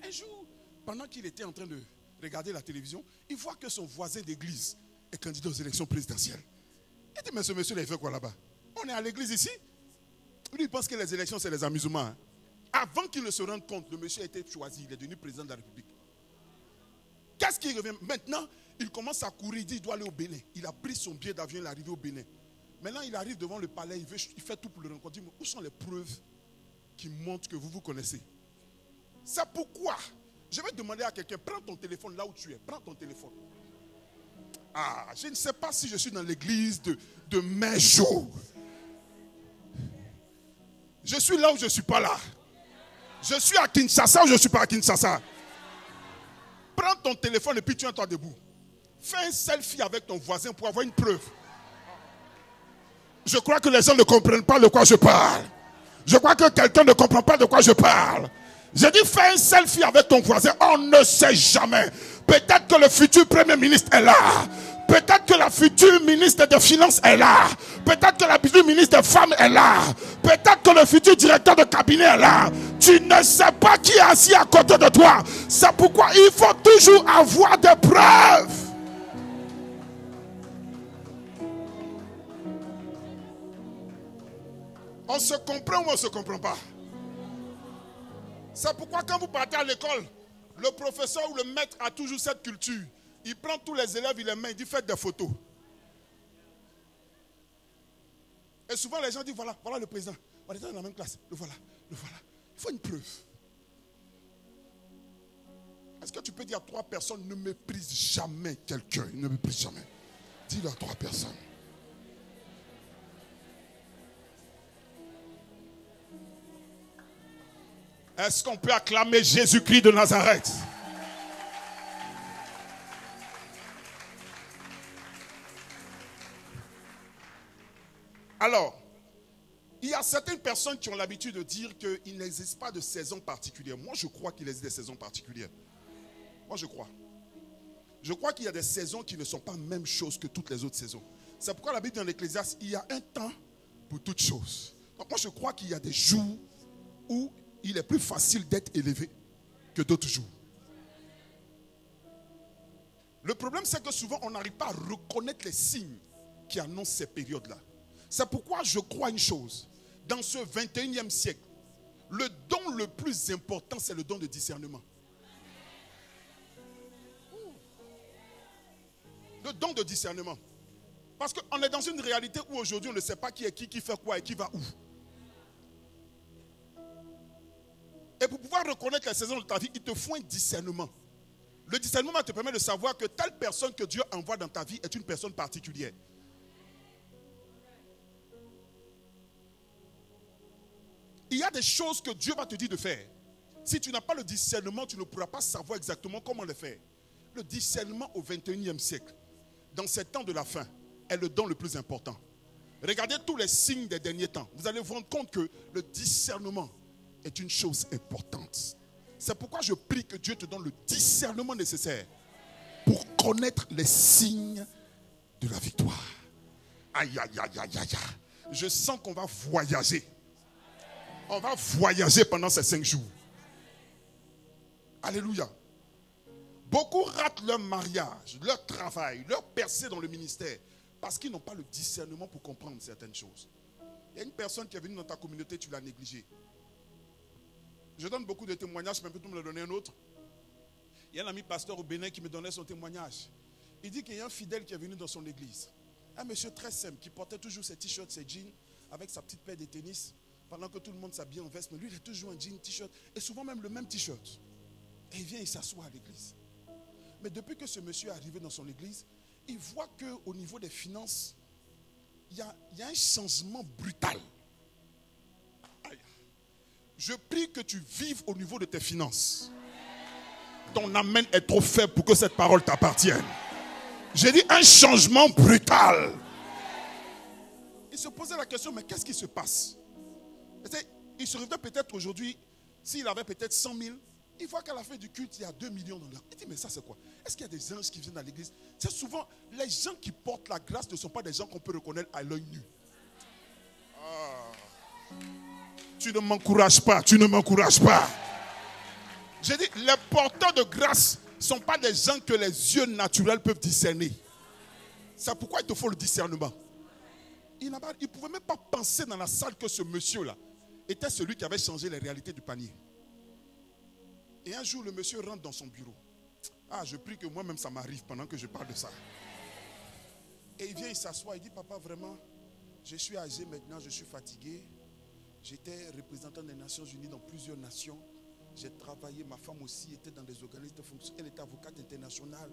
Un jour, pendant qu'il était en train de regarder la télévision, il voit que son voisin d'église est candidat aux élections présidentielles. Il dit, mais ce monsieur, il fait quoi là-bas? On est à l'église ici. Lui, il pense que les élections, c'est les amusements. Hein. Avant qu'il ne se rende compte, le monsieur a été choisi, il est devenu président de la République. Qu'est-ce qui revient? Maintenant, il commence à courir, il dit, il doit aller au Bénin. Il a pris son billet d'avion, il est arrivé au Bénin. Maintenant, il arrive devant le palais, il fait tout pour le rencontrer. Où sont les preuves qui montrent que vous vous connaissez? C'est pourquoi je vais demander à quelqu'un, prends ton téléphone là où tu es, prends ton téléphone. Ah, je ne sais pas si je suis dans l'église de mes jours. Je suis là où je ne suis pas là. Je suis à Kinshasa ou je ne suis pas à Kinshasa. Prends ton téléphone et puis tiens-toi debout. Fais un selfie avec ton voisin pour avoir une preuve. Je crois que les gens ne comprennent pas de quoi je parle. Je crois que quelqu'un ne comprend pas de quoi je parle. J'ai dit fais un selfie avec ton voisin. On ne sait jamais. Peut-être que le futur premier ministre est là. Peut-être que la future ministre des Finances est là. Peut-être que la future ministre des Femmes est là. Peut-être que le futur directeur de cabinet est là. Tu ne sais pas qui est assis à côté de toi. C'est pourquoi il faut toujours avoir des preuves. On se comprend ou on ne se comprend pas? C'est pourquoi quand vous partez à l'école, le professeur ou le maître a toujours cette culture. Il prend tous les élèves, il les met, il dit faites des photos. Et souvent les gens disent voilà le président. On est dans la même classe, le voilà. Il faut une preuve. Est-ce que tu peux dire à 3 personnes, ne méprise jamais quelqu'un, ne méprise jamais. Dis-le à 3 personnes. Est-ce qu'on peut acclamer Jésus-Christ de Nazareth? Alors, il y a certaines personnes qui ont l'habitude de dire qu'il n'existe pas de saison particulière. Moi, je crois qu'il existe des saisons particulières. Moi, je crois. Je crois qu'il y a des saisons qui ne sont pas la même chose que toutes les autres saisons. C'est pourquoi la Bible dans l'Ecclésiaste, il y a un temps pour toutes choses. Donc moi, je crois qu'il y a des jours où il est plus facile d'être élevé que d'autres jours. Le problème, c'est que souvent, on n'arrive pas à reconnaître les signes qui annoncent ces périodes-là. C'est pourquoi je crois une chose. Dans ce 21e siècle, le don le plus important, c'est le don de discernement. Le don de discernement. Parce qu'on est dans une réalité où aujourd'hui, on ne sait pas qui est qui fait quoi et qui va où. Et pour pouvoir reconnaître les saisons de ta vie, il te faut un discernement. Le discernement te permet de savoir que telle personne que Dieu envoie dans ta vie est une personne particulière. Il y a des choses que Dieu va te dire de faire. Si tu n'as pas le discernement, tu ne pourras pas savoir exactement comment le faire. Le discernement au 21e siècle, dans ces temps de la fin, est le don le plus important. Regardez tous les signes des derniers temps. Vous allez vous rendre compte que le discernement est une chose importante. C'est pourquoi je prie que Dieu te donne le discernement nécessaire pour connaître les signes de la victoire. Aïe, aïe, aïe, aïe, aïe. Je sens qu'on va voyager. On va voyager pendant ces 5 jours. Alléluia. Beaucoup ratent leur mariage, leur travail, leur percée dans le ministère parce qu'ils n'ont pas le discernement pour comprendre certaines choses. Il y a une personne qui est venue dans ta communauté, tu l'as négligée. Je donne beaucoup de témoignages, mais peut-être me donner un autre. Il y a un ami pasteur au Bénin qui me donnait son témoignage. Il dit qu'il y a un fidèle qui est venu dans son église. Un monsieur très simple qui portait toujours ses t-shirts, ses jeans, avec sa petite paire de tennis, pendant que tout le monde s'habille en veste. Mais lui, il a toujours un jean, t-shirt, et souvent même le même t-shirt. Et il vient, il s'assoit à l'église. Mais depuis que ce monsieur est arrivé dans son église, il voit qu'au niveau des finances, il y a un changement brutal. Je prie que tu vives au niveau de tes finances. Ton amen est trop faible pour que cette parole t'appartienne. J'ai dit un changement brutal. Il se posait la question, mais qu'est-ce qui se passe? Il se réveillait peut-être aujourd'hui, s'il avait peut-être 100 000, il voit qu'à la fin du culte, il y a 2 millions dans leur. Il dit, mais ça c'est quoi? Est-ce qu'il y a des anges qui viennent dans l'église? C'est souvent, les gens qui portent la grâce ne sont pas des gens qu'on peut reconnaître à l'œil nu. Tu ne m'encourages pas, tu ne m'encourages pas. J'ai dit, les porteurs de grâce ne sont pas des gens que les yeux naturels peuvent discerner. C'est pourquoi il te faut le discernement. Il ne pouvait même pas penser dans la salle que ce monsieur-là était celui qui avait changé les réalités du panier. Et un jour, le monsieur rentre dans son bureau. Ah, je prie que moi-même ça m'arrive pendant que je parle de ça. Et il vient, il s'assoit, il dit, papa, vraiment, je suis âgé maintenant, je suis fatigué. J'étais représentant des Nations Unies dans plusieurs nations. J'ai travaillé, ma femme aussi était dans des organismes de fonction. Elle était avocate internationale.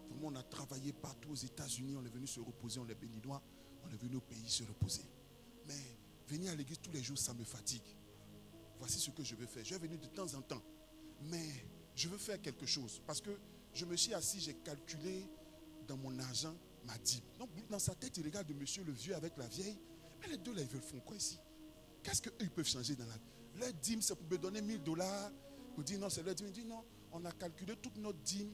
Vraiment, on a travaillé partout aux États-Unis. On est venu se reposer, on est béninois. On est venu au pays se reposer. Mais venir à l'église tous les jours, ça me fatigue. Voici ce que je veux faire. Je vais venir de temps en temps. Mais je veux faire quelque chose. Parce que je me suis assis, j'ai calculé dans mon argent ma dîme. Donc dans sa tête, il regarde le monsieur, le vieux avec la vieille. Mais les deux là, ils veulent faire quoi ici? Qu'est-ce qu'eux peuvent changer dans la vie? Leur dîme, c'est pour me donner $1000. Pour dire non, c'est leur dîme. Il dit non, on a calculé toute notre dîme.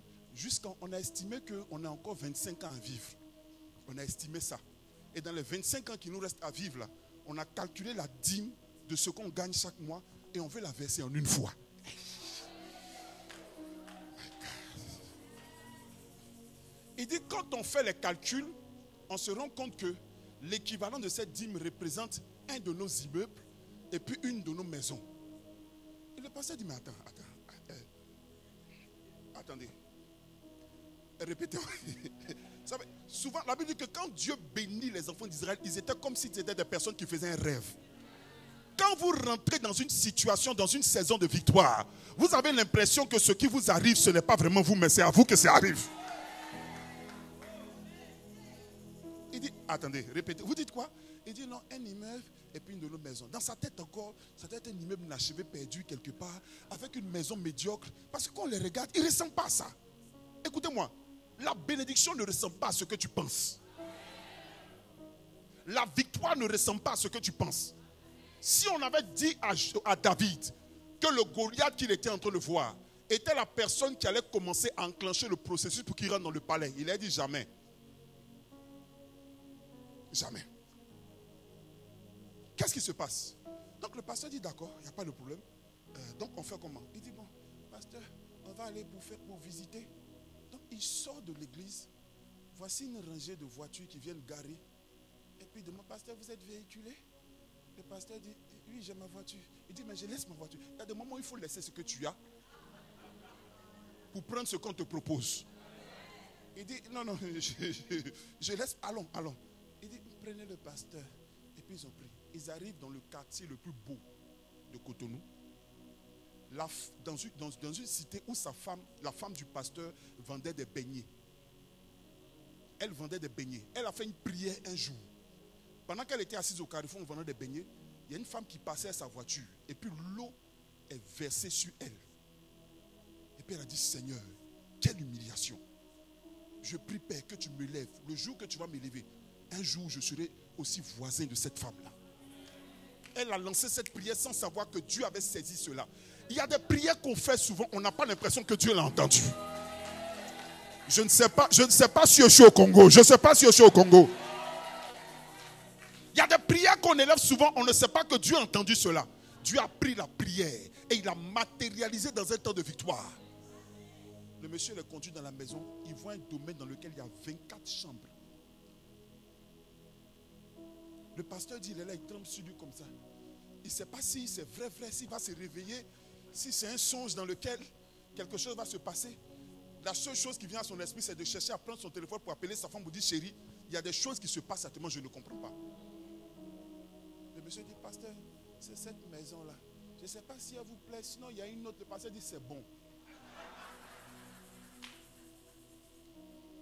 On a estimé qu'on a encore 25 ans à vivre. On a estimé ça. Et dans les 25 ans qui nous restent à vivre là, on a calculé la dîme de ce qu'on gagne chaque mois et on veut la verser en une fois. Il dit quand on fait les calculs, on se rend compte que l'équivalent de cette dîme représente un de nos immeubles et puis une de nos maisons. Et le pasteur dit, mais attendez. Répétez. Souvent, la Bible dit que quand Dieu bénit les enfants d'Israël, ils étaient comme si c'était des personnes qui faisaient un rêve. Quand vous rentrez dans une situation, dans une saison de victoire, vous avez l'impression que ce qui vous arrive, ce n'est pas vraiment vous, mais c'est à vous que ça arrive. Il dit, attendez, répétez. Vous dites quoi? Il dit non, un immeuble et puis une de nos maisons. Dans sa tête encore, ça doit être un immeuble inachevé, perdu quelque part, avec une maison médiocre. Parce que quand on les regarde, ils ne ressemblent pas à ça. Écoutez-moi, la bénédiction ne ressemble pas à ce que tu penses. La victoire ne ressemble pas à ce que tu penses. Si on avait dit à David que le Goliath qu'il était en train de voir était la personne qui allait commencer à enclencher le processus pour qu'il rentre dans le palais, il a dit jamais. Jamais. Qu'est-ce qui se passe? Donc le pasteur dit d'accord, il n'y a pas de problème. Donc on fait comment? Il dit bon, pasteur, on va aller pour visiter. Donc il sort de l'église. Voici une rangée de voitures qui viennent garer. Et puis il demande, pasteur, vous êtes véhiculé? Le pasteur dit, oui, j'ai ma voiture. Il dit, mais je laisse ma voiture. Il y a des moments où il faut laisser ce que tu as pour prendre ce qu'on te propose. Il dit, non, je laisse, allons. Il dit, prenez le pasteur. Et puis ils ont pris. Ils arrivent dans le quartier le plus beau de Cotonou. Dans une cité où la femme du pasteur vendait des beignets. Elle vendait des beignets. Elle a fait une prière un jour. Pendant qu'elle était assise au carrefour en vendant des beignets, il y a une femme qui passait à sa voiture. Et puis l'eau est versée sur elle. Et puis elle a dit, Seigneur, quelle humiliation. Je prie, Père, que tu me lèves. Le jour que tu vas m'élever, un jour je serai aussi voisin de cette femme-là. Elle a lancé cette prière sans savoir que Dieu avait saisi cela. Il y a des prières qu'on fait souvent, on n'a pas l'impression que Dieu l'a entendu. Je ne sais pas si je suis au Congo. Je ne sais pas si je suis au Congo. Il y a des prières qu'on élève souvent, on ne sait pas que Dieu a entendu cela. Dieu a pris la prière et il l'a matérialisé dans un temps de victoire. Le monsieur les conduit dans la maison, il voit un domaine dans lequel il y a 24 chambres. Le pasteur dit, il est là, il tremble sur lui comme ça. Il ne sait pas si c'est vrai, s'il va se réveiller, si c'est un songe dans lequel quelque chose va se passer. La seule chose qui vient à son esprit, c'est de chercher à prendre son téléphone pour appeler sa femme pour dire, chérie, il y a des choses qui se passent actuellement, je ne comprends pas. Le monsieur dit, pasteur, c'est cette maison-là. Je ne sais pas si elle vous plaît, sinon il y a une autre. Le pasteur dit, c'est bon.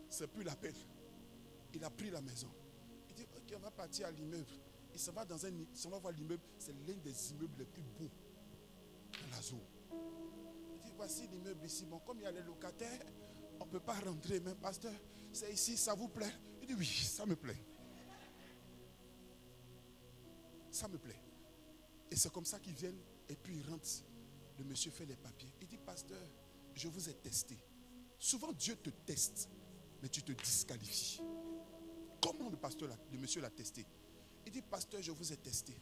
C'est plus la peine. Il a pris la maison. Il dit, ok, on va partir à l'immeuble. Il s'en va voir l'immeuble. C'est l'un des immeubles les plus beaux voici l'immeuble ici. Bon, comme il y a les locataires, on ne peut pas rentrer. Mais pasteur, c'est ici, ça vous plaît? Il dit oui, ça me plaît. Ça me plaît. Et c'est comme ça qu'ils viennent et puis ils rentrent. Le monsieur fait les papiers. Il dit, pasteur, je vous ai testé. Souvent Dieu te teste, mais tu te disqualifies. Comment le monsieur l'a testé? Il dit, pasteur, je vous ai testé.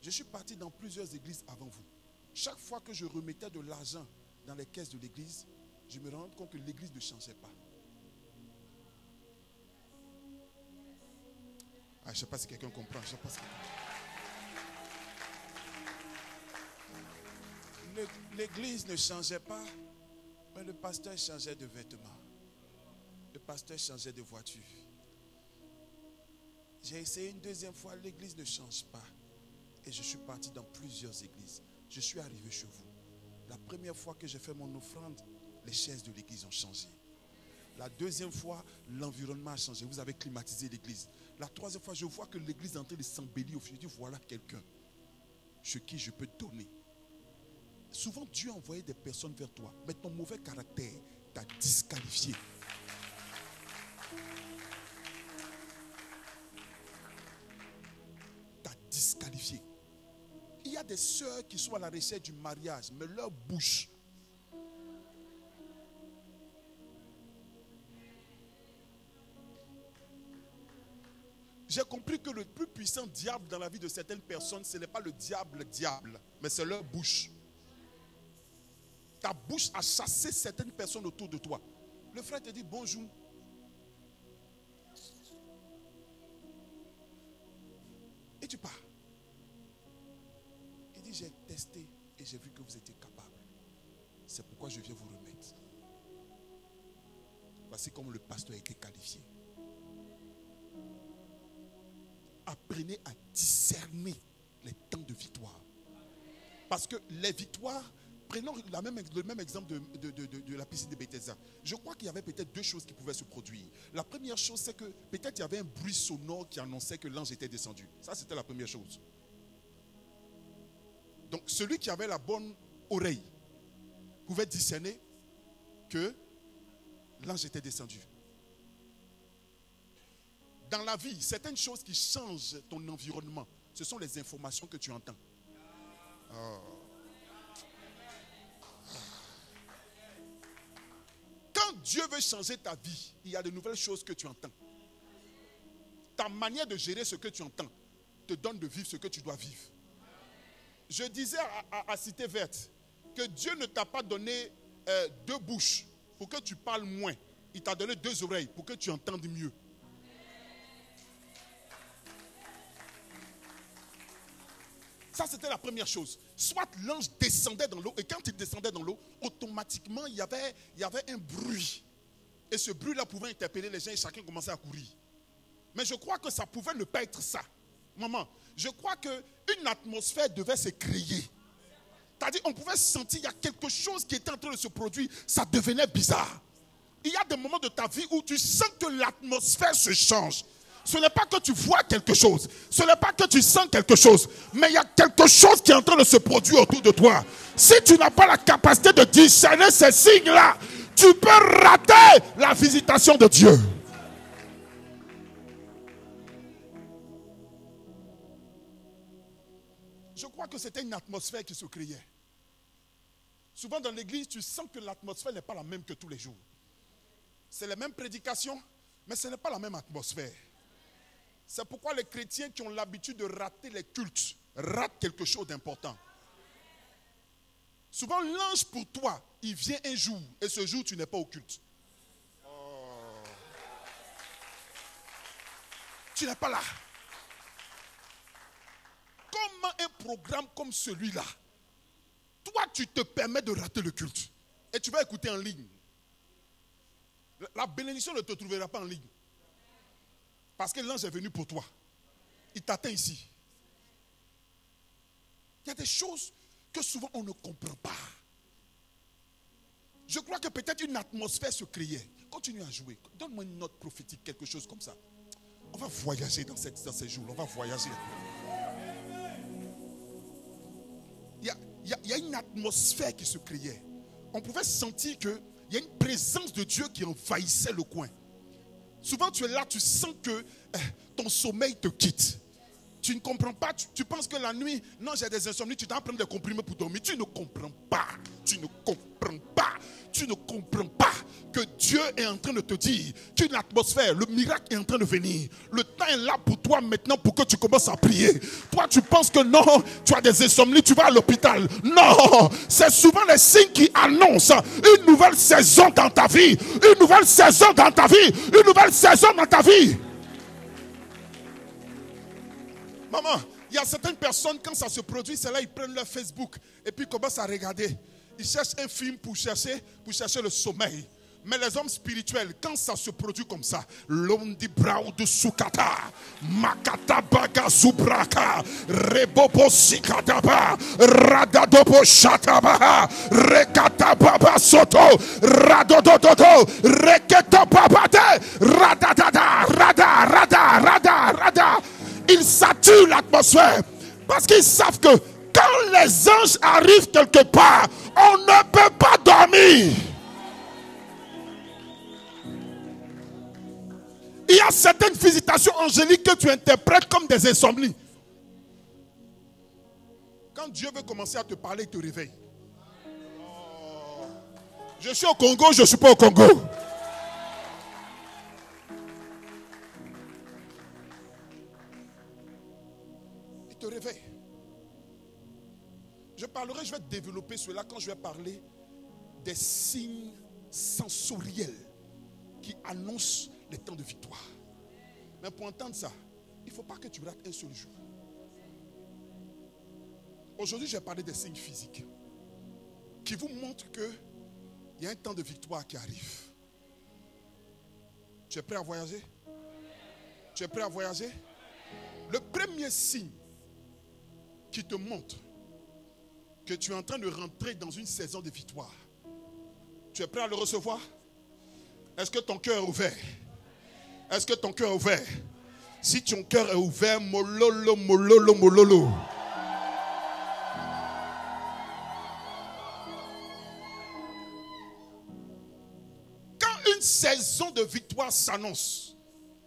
Je suis parti dans plusieurs églises avant vous. Chaque fois que je remettais de l'argent dans les caisses de l'église, je me rendais compte que l'église ne changeait pas. Je ne sais pas si quelqu'un comprend. Je sais pas si l'église ne changeait pas, mais le pasteur changeait de vêtements. Le pasteur changeait de voiture. J'ai essayé une deuxième fois, l'église ne change pas. Et je suis parti dans plusieurs églises. Je suis arrivé chez vous. La première fois que j'ai fait mon offrande, les chaises de l'église ont changé. La deuxième fois, l'environnement a changé. Vous avez climatisé l'église. La troisième fois, je vois que l'église est en train de s'embellir. Je dis, voilà quelqu'un chez qui je peux donner. Souvent, Dieu a envoyé des personnes vers toi, mais ton mauvais caractère t'a disqualifié. T'a disqualifié. Il y a des sœurs qui sont à la recherche du mariage, mais leur bouche. J'ai compris que le plus puissant diable dans la vie de certaines personnes, ce n'est pas le diable, mais c'est leur bouche. Ta bouche a chassé certaines personnes autour de toi. Le frère te dit bonjour. Et tu pars. Il dit, j'ai testé et j'ai vu que vous étiez capable. C'est pourquoi je viens vous remettre. Voici comment le pasteur a été qualifié. Apprenez à discerner les temps de victoire. Parce que les victoires, prenons le même exemple de la piscine de Bethesda. Je crois qu'il y avait peut-être deux choses qui pouvaient se produire. La première chose, c'est que peut-être il y avait un bruit sonore qui annonçait que l'ange était descendu. Ça, c'était la première chose. Donc, celui qui avait la bonne oreille pouvait discerner que l'ange était descendu. Dans la vie, certaines choses qui changent ton environnement, ce sont les informations que tu entends. Oh. Quand Dieu veut changer ta vie, il y a de nouvelles choses que tu entends. Ta manière de gérer ce que tu entends te donne de vivre ce que tu dois vivre. Je disais à Cité Verte que Dieu ne t'a pas donné deux bouches pour que tu parles moins. Il t'a donné deux oreilles pour que tu entendes mieux. Ça, c'était la première chose. Soit l'ange descendait dans l'eau, et quand il descendait dans l'eau, automatiquement, il y avait un bruit. Et ce bruit-là pouvait interpeller les gens et chacun commençait à courir. Mais je crois que ça pouvait ne pas être ça. Maman, je crois qu'une atmosphère devait se créer. C'est-à-dire, on pouvait sentir qu'il y a quelque chose qui était en train de se produire. Ça devenait bizarre. Il y a des moments de ta vie où tu sens que l'atmosphère se change. Ce n'est pas que tu vois quelque chose. Ce n'est pas que tu sens quelque chose. Mais il y a quelque chose qui est en train de se produire autour de toi. Si tu n'as pas la capacité de discerner ces signes-là, tu peux rater la visitation de Dieu. Je crois que c'était une atmosphère qui se créait. Souvent dans l'église, tu sens que l'atmosphère n'est pas la même que tous les jours. C'est les mêmes prédications, mais ce n'est pas la même atmosphère. C'est pourquoi les chrétiens qui ont l'habitude de rater les cultes ratent quelque chose d'important. Souvent, l'ange pour toi, il vient un jour, et ce jour, tu n'es pas au culte. Oh. Tu n'es pas là. Comment un programme comme celui-là, toi, tu te permets de rater le culte, et tu vas écouter en ligne. La bénédiction ne te trouvera pas en ligne. Parce que l'ange est venu pour toi. Il t'atteint ici. Il y a des choses que souvent on ne comprend pas. Je crois que peut-être une atmosphère se créait. Continue à jouer. Donne-moi une note prophétique, quelque chose comme ça. On va voyager dans ces jours. On va voyager. Il y a une atmosphère qui se créait. on pouvait sentir qu'il y a une présence de Dieu qui envahissait le coin. Souvent tu es là, tu sens que ton sommeil te quitte. Tu ne comprends pas, tu penses que la nuit, non, j'ai des insomnies, tu t'en prends des comprimés pour dormir. Tu ne comprends pas, tu ne comprends pas, tu ne comprends pas que Dieu est en train de te dire qu'une atmosphère, le miracle est en train de venir. Le temps est là pour toi maintenant pour que tu commences à prier. Toi, tu penses que non, tu as des insomnies, tu vas à l'hôpital. Non, c'est souvent les signes qui annoncent une nouvelle saison dans ta vie. Une nouvelle saison dans ta vie. Une nouvelle saison dans ta vie. Maman, il y a certaines personnes, quand ça se produit, c'est là, ils prennent leur Facebook et puis ils commencent à regarder. Ils cherchent un film pour chercher le sommeil. Mais les hommes spirituels, quand ça se produit comme ça, l'ondi brau de sukata, makata baga zubraka, rebobo sikataba, radadobo shataba, rekata baba soto, radodododo, reketa babate, radadada, rada. Ils saturent l'atmosphère parce qu'ils savent que quand les anges arrivent quelque part, on ne peut pas dormir. Il y a certaines visitations angéliques que tu interprètes comme des insomnies. Quand Dieu veut commencer à te parler, il te réveille. Oh. Je suis au Congo, je ne suis pas au Congo. Il te réveille. Je vais développer cela quand je vais parler des signes sensoriels qui annoncent les temps de victoire. Mais pour entendre ça, il ne faut pas que tu rates un seul jour. Aujourd'hui, je vais parler des signes physiques qui vous montrent qu'il y a un temps de victoire qui arrive. Tu es prêt à voyager? Tu es prêt à voyager? Le premier signe qui te montre que tu es en train de rentrer dans une saison de victoire. Tu es prêt à le recevoir? Est-ce que ton cœur est ouvert? Est-ce que ton cœur est ouvert? Si ton cœur est ouvert, mololo, mololo, mololo. Quand une saison de victoire s'annonce,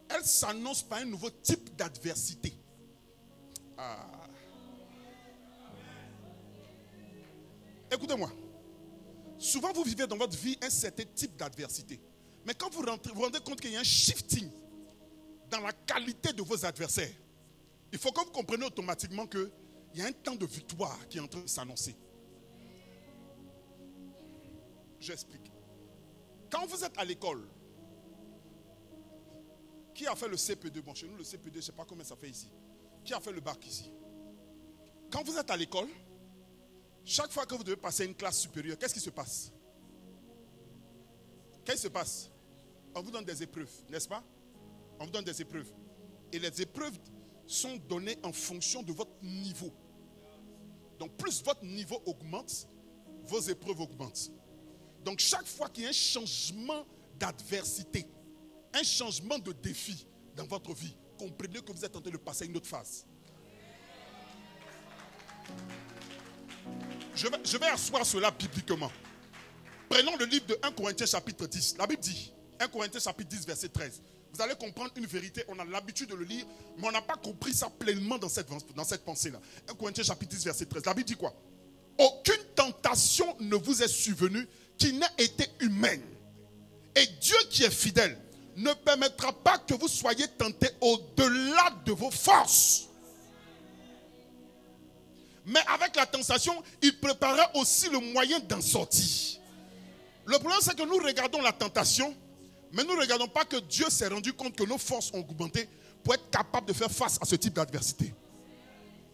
elle s'annonce par un nouveau type d'adversité. Écoutez-moi. Souvent, vous vivez dans votre vie un certain type d'adversité. Mais quand vous rendez compte qu'il y a un shifting dans la qualité de vos adversaires, il faut que vous compreniez automatiquement qu'il y a un temps de victoire qui est en train de s'annoncer. J'explique. Quand vous êtes à l'école, qui a fait le CP2? Bon, chez nous, le CP2, je ne sais pas combien ça fait ici. Qui a fait le bac ici? Quand vous êtes à l'école, chaque fois que vous devez passer une classe supérieure, qu'est-ce qui se passe? Qu'est-ce qui se passe? On vous donne des épreuves, n'est-ce pas? On vous donne des épreuves. Et les épreuves sont données en fonction de votre niveau. Donc plus votre niveau augmente, vos épreuves augmentent. Donc chaque fois qu'il y a un changement d'adversité, un changement de défi dans votre vie, comprenez que vous êtes en train de passer à une autre phase. Je vais asseoir cela bibliquement. Prenons le livre de 1 Corinthiens chapitre 10. La Bible dit, 1 Corinthiens chapitre 10 verset 13. Vous allez comprendre une vérité, on a l'habitude de le lire, mais on n'a pas compris ça pleinement dans cette pensée-là. 1 Corinthiens chapitre 10 verset 13. La Bible dit quoi? Aucune tentation ne vous est survenue qui n'ait été humaine. Et Dieu qui est fidèle ne permettra pas que vous soyez tentés au-delà de vos forces. Mais avec la tentation, il prépara aussi le moyen d'en sortir. Le problème, c'est que nous regardons la tentation, mais nous ne regardons pas que Dieu s'est rendu compte que nos forces ont augmenté pour être capable de faire face à ce type d'adversité.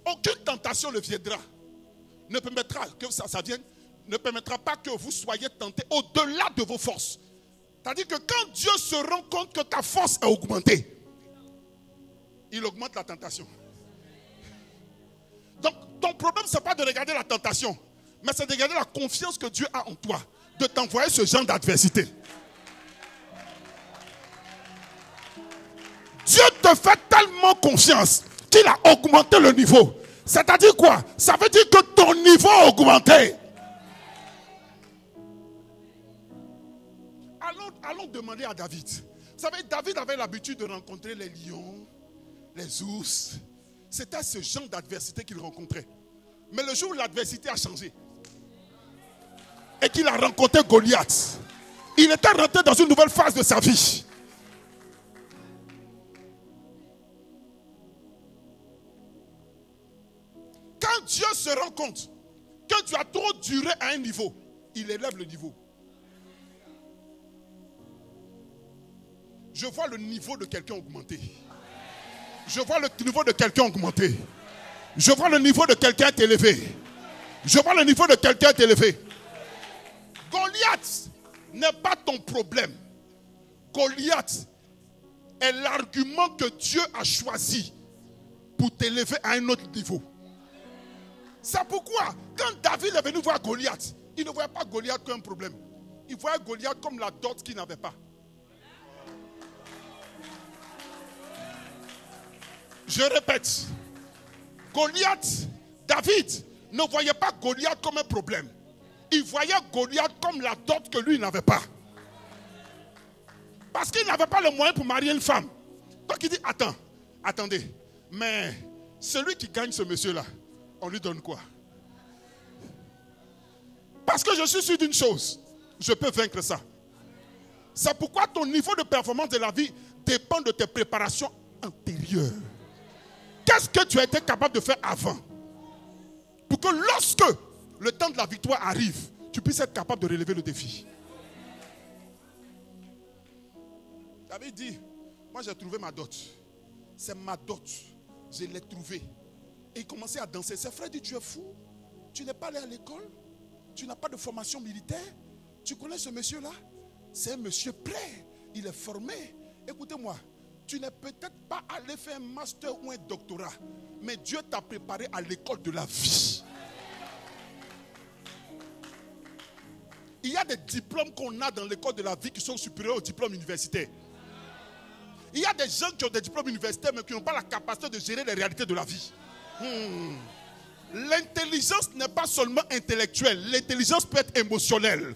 Aucune tentation ne viendra, ne permettra que ça vienne, ne permettra pas que vous soyez tentés au-delà de vos forces. C'est-à-dire que quand Dieu se rend compte que ta force a augmenté, il augmente la tentation. Donc, ton problème, ce n'est pas de regarder la tentation, mais c'est de regarder la confiance que Dieu a en toi, de t'envoyer ce genre d'adversité. Dieu te fait tellement confiance qu'il a augmenté le niveau. C'est-à-dire quoi? Ça veut dire que ton niveau a augmenté. allons demander à David. Vous savez, David avait l'habitude de rencontrer les lions, les ours. C'était ce genre d'adversité qu'il rencontrait. Mais le jour où l'adversité a changé et qu'il a rencontré Goliath, il était rentré dans une nouvelle phase de sa vie. Quand Dieu se rend compte que tu as trop duré à un niveau, il élève le niveau. Je vois le niveau de quelqu'un augmenter. Je vois le niveau de quelqu'un augmenter. Je vois le niveau de quelqu'un t'élever. Je vois le niveau de quelqu'un t'élever. Goliath n'est pas ton problème. Goliath est l'argument que Dieu a choisi pour t'élever à un autre niveau. C'est pourquoi, quand David est venu voir Goliath, il ne voyait pas Goliath comme un problème. Il voyait Goliath comme la dot qu'il n'avait pas. Je répète, Goliath, David ne voyait pas Goliath comme un problème. Il voyait Goliath comme la dot que lui n'avait pas. Parce qu'il n'avait pas le moyen pour marier une femme. Donc il dit, attendez, mais celui qui gagne ce monsieur-là, on lui donne quoi? Parce que je suis sûr d'une chose, je peux vaincre ça. C'est pourquoi ton niveau de performance de la vie dépend de tes préparations antérieures. Qu'est-ce que tu as été capable de faire avant? Pour que lorsque le temps de la victoire arrive, tu puisses être capable de relever le défi. David dit, moi j'ai trouvé ma dot. C'est ma dot. Je l'ai trouvée. Et il commençait à danser. Ses frères disent, tu es fou? Tu n'es pas allé à l'école? Tu n'as pas de formation militaire? Tu connais ce monsieur-là? C'est un monsieur prêt. Il est formé. Écoutez-moi. Tu n'es peut-être pas allé faire un master ou un doctorat, mais Dieu t'a préparé à l'école de la vie. Il y a des diplômes qu'on a dans l'école de la vie qui sont supérieurs aux diplômes universitaires. Il y a des gens qui ont des diplômes universitaires mais qui n'ont pas la capacité de gérer les réalités de la vie. L'intelligence n'est pas seulement intellectuelle, l'intelligence peut être émotionnelle.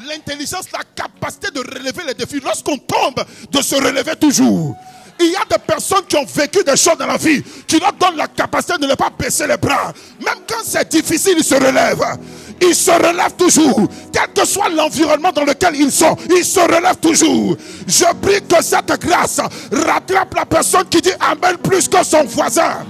L'intelligence, la capacité de relever les défis. Lorsqu'on tombe, de se relever toujours. Il y a des personnes qui ont vécu des choses dans la vie qui leur donnent la capacité de ne pas baisser les bras. Même quand c'est difficile, ils se relèvent. Ils se relèvent toujours. Quel que soit l'environnement dans lequel ils sont, ils se relèvent toujours. Je prie que cette grâce rattrape la personne qui dit Amen plus que son voisin.